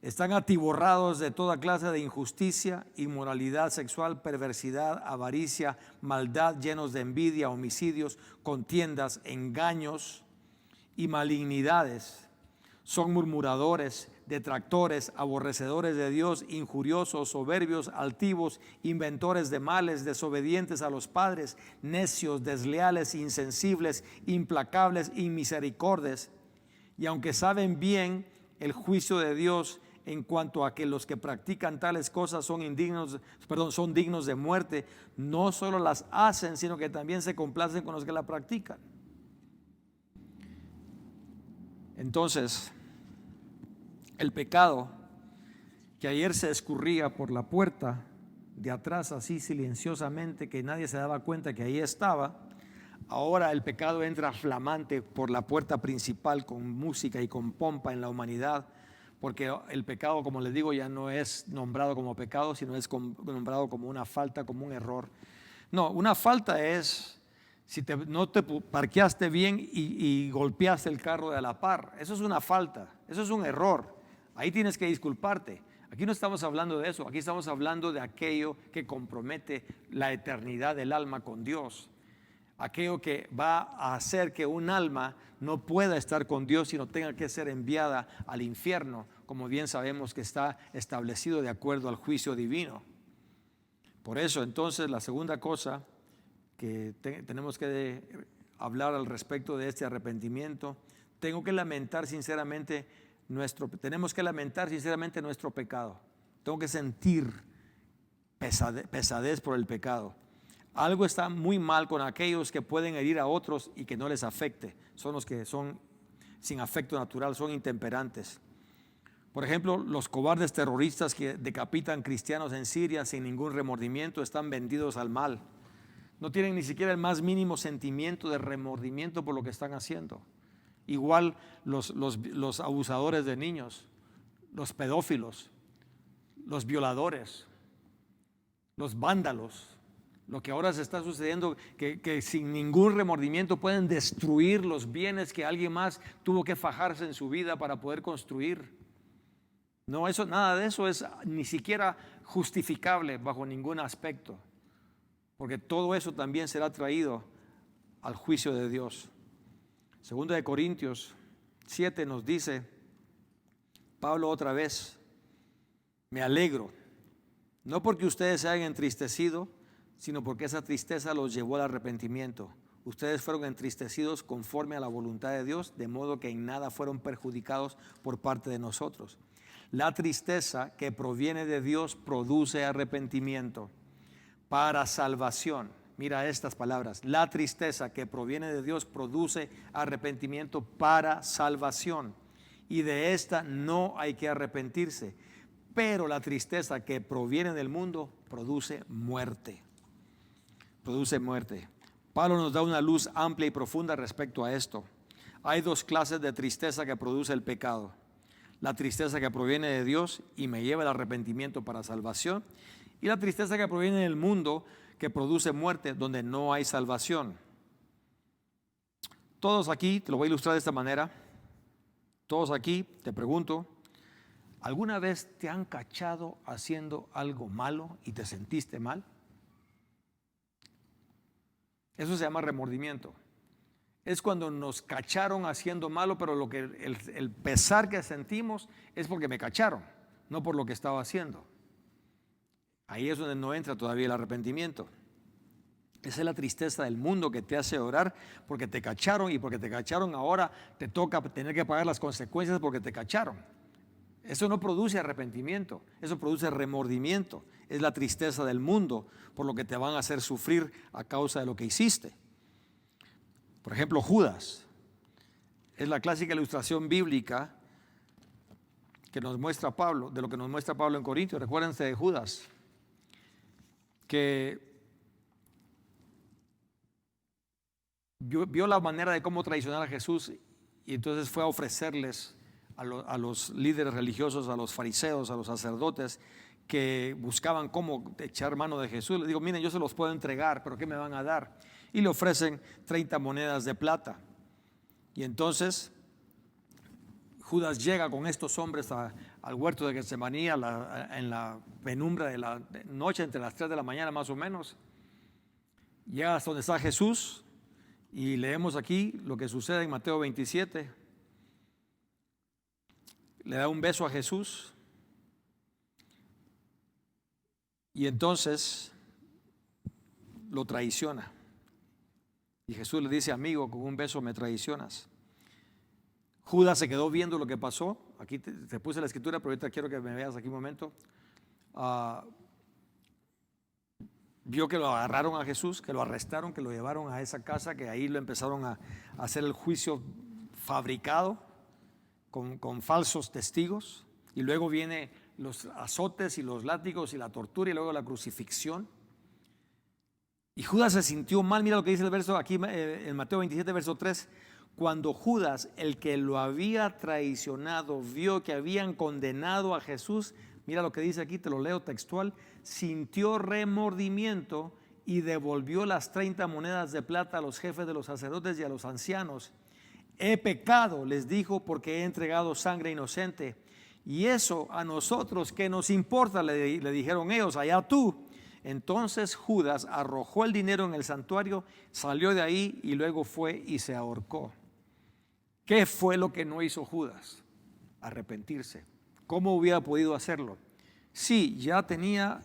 Están atiborrados de toda clase de injusticia, inmoralidad sexual, perversidad, avaricia, maldad, llenos de envidia, homicidios, contiendas, engaños y malignidades. Son murmuradores, detractores, aborrecedores de Dios, injuriosos, soberbios, altivos, inventores de males, desobedientes a los padres, necios, desleales, insensibles, implacables, inmisericordios. Y aunque saben bien el juicio de Dios en cuanto a que los que practican tales cosas son dignos de muerte, no solo las hacen, sino que también se complacen con los que la practican. Entonces, el pecado que ayer se escurría por la puerta de atrás así silenciosamente, que nadie se daba cuenta que ahí estaba, ahora el pecado entra flamante por la puerta principal con música y con pompa en la humanidad, porque el pecado, como les digo, ya no es nombrado como pecado, sino es nombrado como una falta, como un error. No, una falta es si no te parqueaste bien y golpeaste el carro de a la par. Eso es una falta, eso es un error. Ahí tienes que disculparte. Aquí no estamos hablando de eso, aquí estamos hablando de aquello que compromete la eternidad del alma con Dios. Aquello que va a hacer que un alma no pueda estar con Dios, sino tenga que ser enviada al infierno, como bien sabemos que está establecido de acuerdo al juicio divino. Por eso, entonces, la segunda cosa que tenemos que hablar al respecto de este arrepentimiento, tenemos que lamentar sinceramente nuestro pecado. Tengo que sentir pesadez por el pecado. Algo está muy mal con aquellos que pueden herir a otros y que no les afecte. Son los que son sin afecto natural, son intemperantes. Por ejemplo, los cobardes terroristas que decapitan cristianos en Siria sin ningún remordimiento están vendidos al mal. No tienen ni siquiera el más mínimo sentimiento de remordimiento por lo que están haciendo. Igual los abusadores de niños, los pedófilos, los violadores, los vándalos, Lo que ahora se está sucediendo, que sin ningún remordimiento pueden destruir los bienes que alguien más tuvo que fajarse en su vida para poder construir. No, eso, nada de eso es ni siquiera justificable bajo ningún aspecto, porque todo eso también será traído al juicio de Dios. Segunda de Corintios 7 nos dice, Pablo otra vez, me alegro, no porque ustedes se hayan entristecido, sino porque esa tristeza los llevó al arrepentimiento. Ustedes fueron entristecidos conforme a la voluntad de Dios, de modo que en nada fueron perjudicados por parte de nosotros. La tristeza que proviene de Dios produce arrepentimiento para salvación. Mira estas palabras. La tristeza que proviene de Dios produce arrepentimiento para salvación. Y de esta no hay que arrepentirse. Pero la tristeza que proviene del mundo produce muerte. Produce muerte. Pablo nos da una luz amplia y profunda respecto a esto. Hay dos clases de tristeza que produce el pecado. La tristeza que proviene de Dios y me lleva al arrepentimiento para salvación. Y la tristeza que proviene del mundo que produce muerte donde no hay salvación. Todos aquí, te lo voy a ilustrar de esta manera. Todos aquí, te pregunto, ¿alguna vez te han cachado haciendo algo malo y te sentiste mal? Eso se llama remordimiento. Es cuando nos cacharon haciendo malo, pero lo que el pesar que sentimos es porque me cacharon, no por lo que estaba haciendo. Ahí es donde no entra todavía el arrepentimiento. Esa es la tristeza del mundo que te hace orar porque te cacharon, y porque te cacharon ahora te toca tener que pagar las consecuencias porque te cacharon. Eso no produce arrepentimiento, eso produce remordimiento. Es la tristeza del mundo por lo que te van a hacer sufrir a causa de lo que hiciste. Por ejemplo, Judas es la clásica ilustración bíblica que nos muestra Pablo, de lo que nos muestra Pablo en Corintios. Recuérdense de Judas, que vio la manera de cómo traicionar a Jesús y entonces fue a ofrecerles a los líderes religiosos, a los fariseos, a los sacerdotes que buscaban cómo echar mano de Jesús. Le digo, miren, yo se los puedo entregar, pero ¿qué me van a dar? Y le ofrecen 30 monedas de plata. Y entonces Judas llega con estos hombres al huerto de Getsemaní en la penumbra de la noche, entre las 3 de la mañana más o menos. Llega hasta donde está Jesús y leemos aquí lo que sucede en Mateo 27. Le da un beso a Jesús y entonces lo traiciona. Y Jesús le dice, amigo, con un beso me traicionas. Judas se quedó viendo lo que pasó. Aquí te puse la escritura, pero ahorita quiero que me veas aquí un momento. Vio que lo agarraron a Jesús, que lo arrestaron, que lo llevaron a esa casa, que ahí lo empezaron a hacer el juicio fabricado con falsos testigos. Y luego viene los azotes y los látigos y la tortura y luego la crucifixión. Y Judas se sintió mal. Mira lo que dice el verso aquí en Mateo 27, verso 3. Cuando Judas, el que lo había traicionado, vio que habían condenado a Jesús, mira lo que dice aquí, te lo leo textual, sintió remordimiento y devolvió las 30 monedas de plata a los jefes de los sacerdotes y a los ancianos. He pecado, les dijo, porque he entregado sangre inocente. Y eso a nosotros, ¿qué nos importa? Le dijeron ellos, allá tú. Entonces Judas arrojó el dinero en el santuario, salió de ahí y luego fue y se ahorcó. ¿Qué fue lo que no hizo Judas? Arrepentirse. ¿Cómo hubiera podido hacerlo? Sí, ya tenía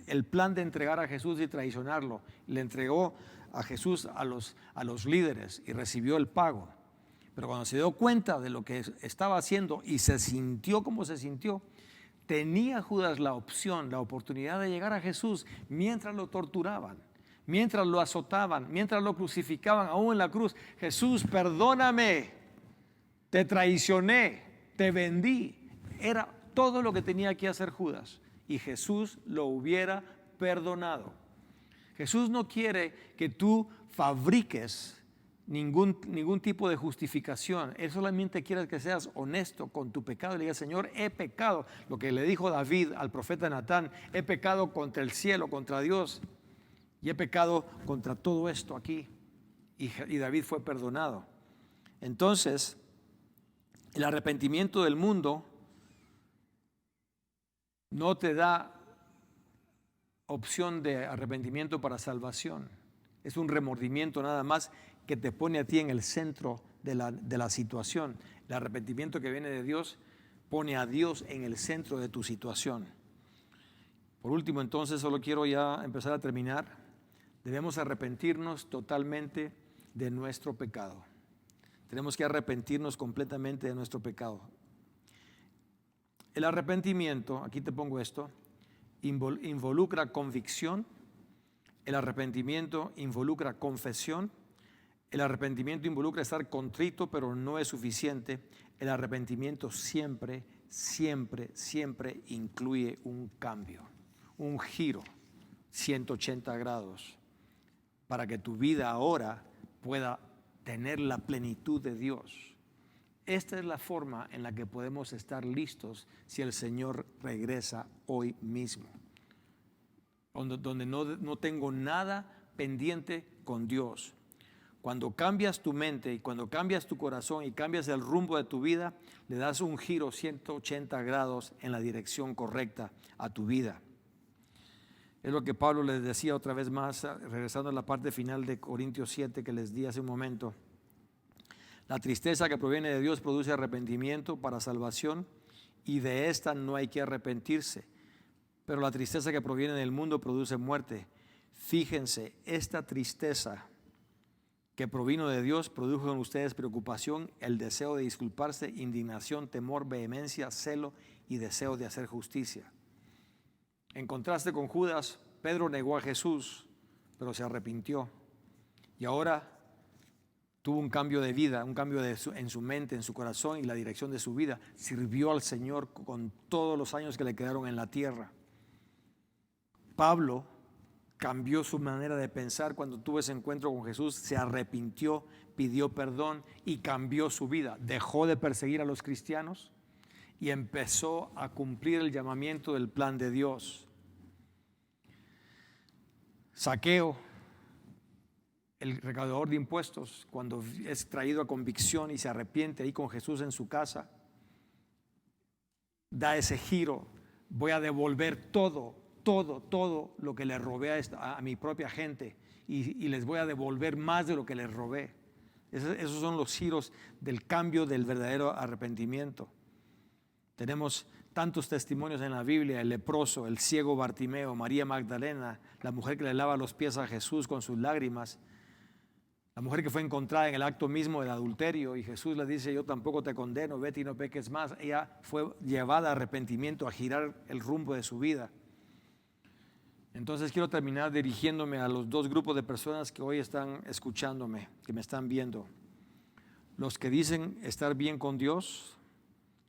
el plan de entregar a Jesús y traicionarlo. Le entregó a Jesús a los líderes y recibió el pago. Pero cuando se dio cuenta de lo que estaba haciendo y se sintió como se sintió, tenía Judas la opción, la oportunidad de llegar a Jesús mientras lo torturaban, mientras lo azotaban, mientras lo crucificaban, aún en la cruz. Jesús, perdóname, te traicioné, te vendí. Era todo lo que tenía que hacer Judas y Jesús lo hubiera perdonado. Jesús no quiere que tú fabriques ningún tipo de justificación. Él solamente quiere que seas honesto con tu pecado y le digas, Señor, he pecado. Lo que le dijo David al profeta Natán, he pecado contra el cielo, contra Dios. y he pecado contra todo esto aquí. Y David fue perdonado. Entonces, el arrepentimiento del mundo no te da opción de arrepentimiento para salvación. Es un remordimiento nada más que te pone a ti en el centro de la situación. El arrepentimiento que viene de Dios pone a Dios en el centro de tu situación. Por último, entonces, solo quiero ya empezar a terminar. Debemos arrepentirnos totalmente de nuestro pecado. Tenemos que arrepentirnos completamente de nuestro pecado. El arrepentimiento, aquí te pongo esto, involucra convicción. El arrepentimiento involucra confesión. El arrepentimiento involucra estar contrito, pero no es suficiente. El arrepentimiento siempre incluye un cambio, un giro 180 grados para que tu vida ahora pueda tener la plenitud de Dios. Esta es la forma en la que podemos estar listos si el Señor regresa hoy mismo. Donde no tengo nada pendiente con Dios. Cuando cambias tu mente y cuando cambias tu corazón y cambias el rumbo de tu vida, le das un giro 180 grados en la dirección correcta a tu vida. Es lo que Pablo les decía otra vez más, regresando a la parte final de Corintios 7 que les di hace un momento. La tristeza que proviene de Dios produce arrepentimiento para salvación y de esta no hay que arrepentirse. Pero la tristeza que proviene del mundo produce muerte. Fíjense, esta tristeza que provino de Dios produjo en ustedes preocupación, el deseo de disculparse, indignación, temor, vehemencia, celo y deseo de hacer justicia. En contraste con Judas, Pedro negó a Jesús, pero se arrepintió. Y ahora tuvo un cambio de vida, un cambio en su mente, en su corazón y la dirección de su vida. Sirvió al Señor con todos los años que le quedaron en la tierra. Pablo cambió su manera de pensar cuando tuvo ese encuentro con Jesús, se arrepintió, pidió perdón y cambió su vida. Dejó de perseguir a los cristianos y empezó a cumplir el llamamiento del plan de Dios. Zaqueo, el recaudador de impuestos, cuando es traído a convicción y se arrepiente ahí con Jesús en su casa, da ese giro: voy a devolver todo lo que le robé a mi propia gente y les voy a devolver más de lo que les robé. Esos son los giros del cambio del verdadero arrepentimiento. Tenemos tantos testimonios en la Biblia: el leproso, el ciego Bartimeo, María Magdalena, la mujer que le lava los pies a Jesús con sus lágrimas, la mujer que fue encontrada en el acto mismo del adulterio y Jesús le dice: yo tampoco te condeno, vete y no peques más. Ella fue llevada a arrepentimiento, a girar el rumbo de su vida. Entonces quiero terminar dirigiéndome a los dos grupos de personas que hoy están escuchándome, que me están viendo. Los que dicen estar bien con Dios,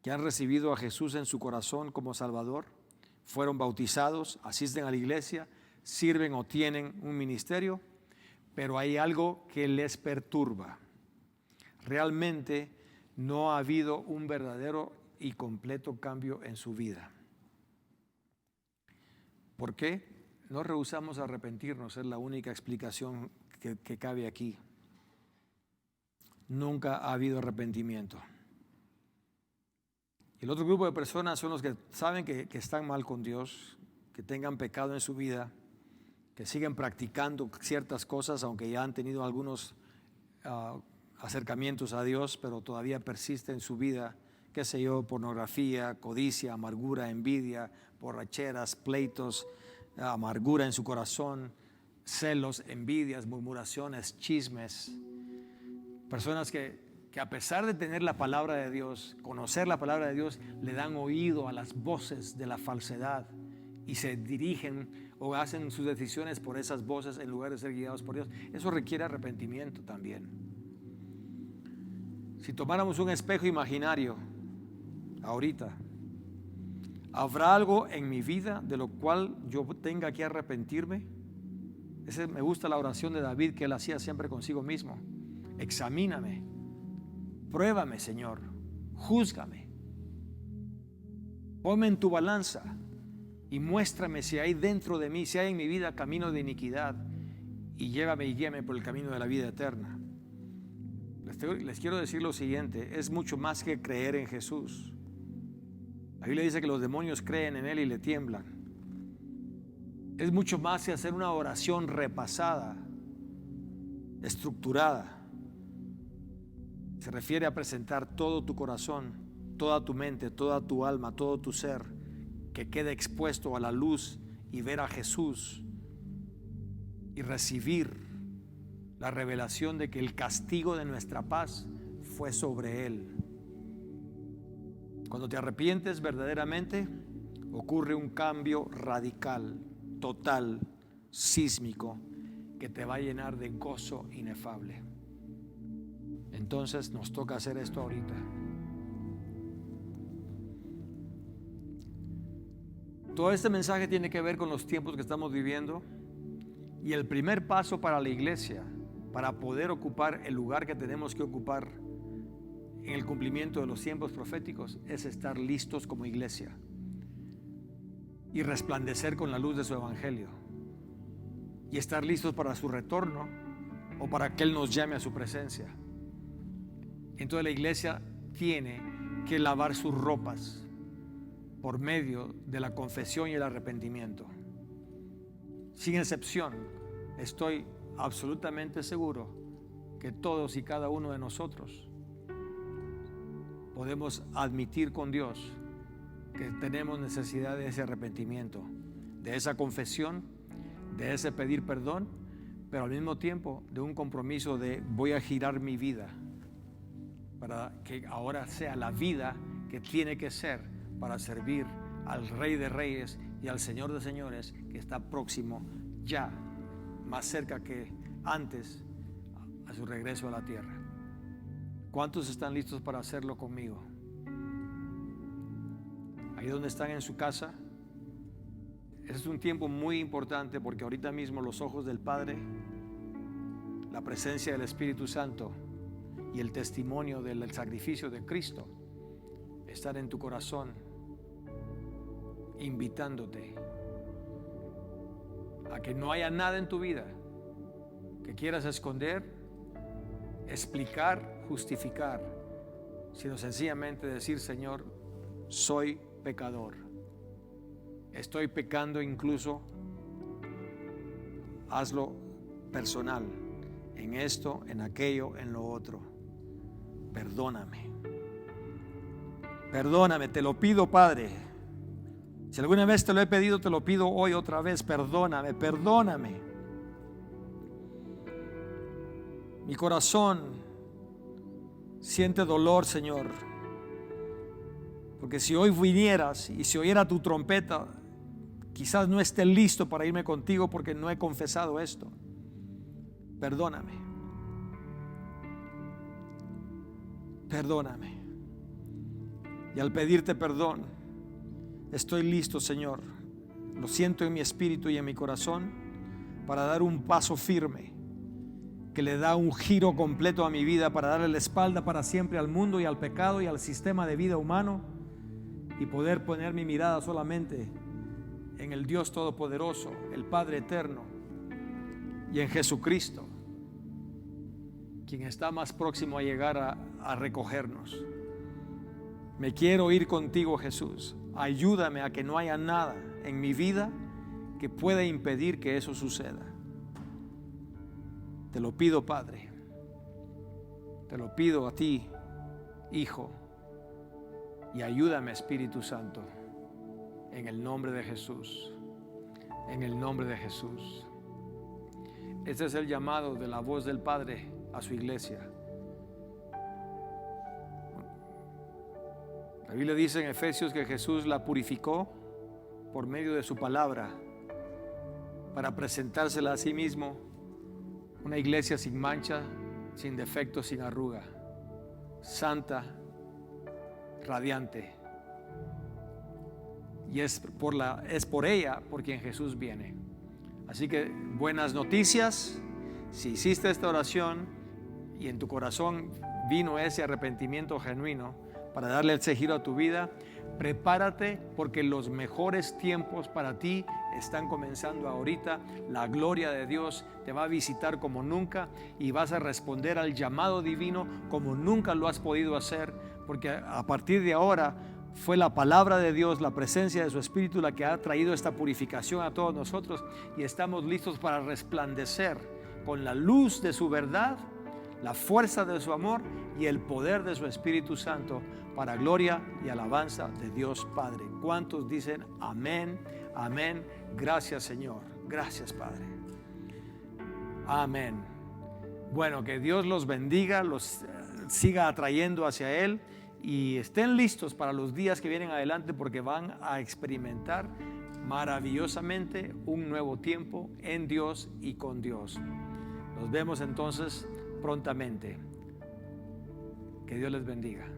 que han recibido a Jesús en su corazón como Salvador, fueron bautizados, asisten a la iglesia, sirven o tienen un ministerio, pero hay algo que les perturba. Realmente no ha habido un verdadero y completo cambio en su vida. ¿Por qué? No rehusamos arrepentirnos, es la única explicación que cabe aquí. Nunca ha habido arrepentimiento. El otro grupo de personas son los que saben que están mal con Dios, que tengan pecado en su vida, que siguen practicando ciertas cosas, aunque ya han tenido algunos acercamientos a Dios, pero todavía persiste en su vida, qué sé yo, pornografía, codicia, amargura, envidia, borracheras, pleitos, amargura en su corazón, celos, envidias, murmuraciones, chismes. Personas que a pesar de tener la palabra de Dios, conocer la palabra de Dios, le dan oído a las voces de la falsedad y se dirigen o hacen sus decisiones por esas voces en lugar de ser guiados por Dios. Eso requiere arrepentimiento también. Si tomáramos un espejo imaginario ahorita, ¿habrá algo en mi vida de lo cual yo tenga que arrepentirme? Me gusta la oración de David que él hacía siempre consigo mismo. Examíname, pruébame, Señor, júzgame, ponme en tu balanza y muéstrame si hay dentro de mí, si hay en mi vida camino de iniquidad y llévame y guíame por el camino de la vida eterna. Les quiero decir lo siguiente: es mucho más que creer en Jesús. La Biblia dice que los demonios creen en Él y le tiemblan. Es mucho más que hacer una oración repasada, estructurada. Se refiere a presentar todo tu corazón, toda tu mente, toda tu alma, todo tu ser, que quede expuesto a la luz y ver a Jesús y recibir la revelación de que el castigo de nuestra paz fue sobre Él. Cuando te arrepientes verdaderamente, ocurre un cambio radical, total, sísmico, que te va a llenar de gozo inefable. Entonces nos toca hacer esto ahorita. Todo este mensaje tiene que ver con los tiempos que estamos viviendo, y el primer paso para la iglesia, para poder ocupar el lugar que tenemos que ocupar en el cumplimiento de los tiempos proféticos, es estar listos como iglesia y resplandecer con la luz de su evangelio, y estar listos para su retorno o para que Él nos llame a su presencia. Entonces la iglesia tiene que lavar sus ropas por medio de la confesión y el arrepentimiento. Sin excepción, estoy absolutamente seguro que todos y cada uno de nosotros podemos admitir con Dios que tenemos necesidad de ese arrepentimiento, de esa confesión, de ese pedir perdón, pero al mismo tiempo de un compromiso de voy a girar mi vida para que ahora sea la vida que tiene que ser para servir al Rey de Reyes y al Señor de Señores, que está próximo ya, más cerca que antes, a su regreso a la tierra. ¿Cuántos están listos para hacerlo conmigo? Ahí donde están en su casa. Ese es un tiempo muy importante, porque ahorita mismo los ojos del Padre, la presencia del Espíritu Santo y el testimonio del sacrificio de Cristo están en tu corazón, invitándote a que no haya nada en tu vida que quieras esconder, explicar, justificar, sino sencillamente decir: Señor, soy pecador, estoy pecando, incluso hazlo personal, en esto, en aquello, en lo otro. Perdóname, perdóname, te lo pido, Padre. Si alguna vez te lo he pedido, te lo pido hoy otra vez. Perdóname, perdóname. Mi corazón siente dolor, Señor, porque si hoy vinieras y si oyera tu trompeta, quizás no esté listo para irme contigo porque no he confesado esto. Perdóname, perdóname. Y al pedirte perdón, estoy listo, Señor, lo siento en mi espíritu y en mi corazón, para dar un paso firme que le da un giro completo a mi vida, para darle la espalda para siempre al mundo y al pecado y al sistema de vida humano, y poder poner mi mirada solamente en el Dios Todopoderoso, el Padre Eterno, y en Jesucristo, quien está más próximo a llegar a recogernos. Me quiero ir contigo, Jesús. Ayúdame a que no haya nada en mi vida que pueda impedir que eso suceda. Te lo pido, Padre. Te lo pido a ti, Hijo. Y ayúdame, Espíritu Santo, en el nombre de Jesús. En el nombre de Jesús. Este es el llamado de la voz del Padre a su iglesia. La Biblia dice en Efesios que Jesús la purificó por medio de su palabra para presentársela a sí mismo una iglesia sin mancha, sin defecto, sin arruga, santa, radiante. Y es por ella por quien Jesús viene. Así que buenas noticias. Si hiciste esta oración y en tu corazón vino ese arrepentimiento genuino para darle ese giro a tu vida. Prepárate porque los mejores tiempos para ti están comenzando ahorita. La gloria de Dios te va a visitar como nunca y vas a responder al llamado divino como nunca lo has podido hacer, porque a partir de ahora fue la palabra de Dios, la presencia de su Espíritu la que ha traído esta purificación a todos nosotros y estamos listos para resplandecer con la luz de su verdad, la fuerza de su amor y el poder de su Espíritu Santo para gloria y alabanza de Dios Padre. ¿Cuántos dicen amén? Amén. Gracias, Señor. Gracias, Padre. Amén. Bueno, que Dios los bendiga, los siga atrayendo hacia Él y estén listos para los días que vienen adelante porque van a experimentar maravillosamente un nuevo tiempo en Dios y con Dios. Nos vemos entonces prontamente. Que Dios les bendiga.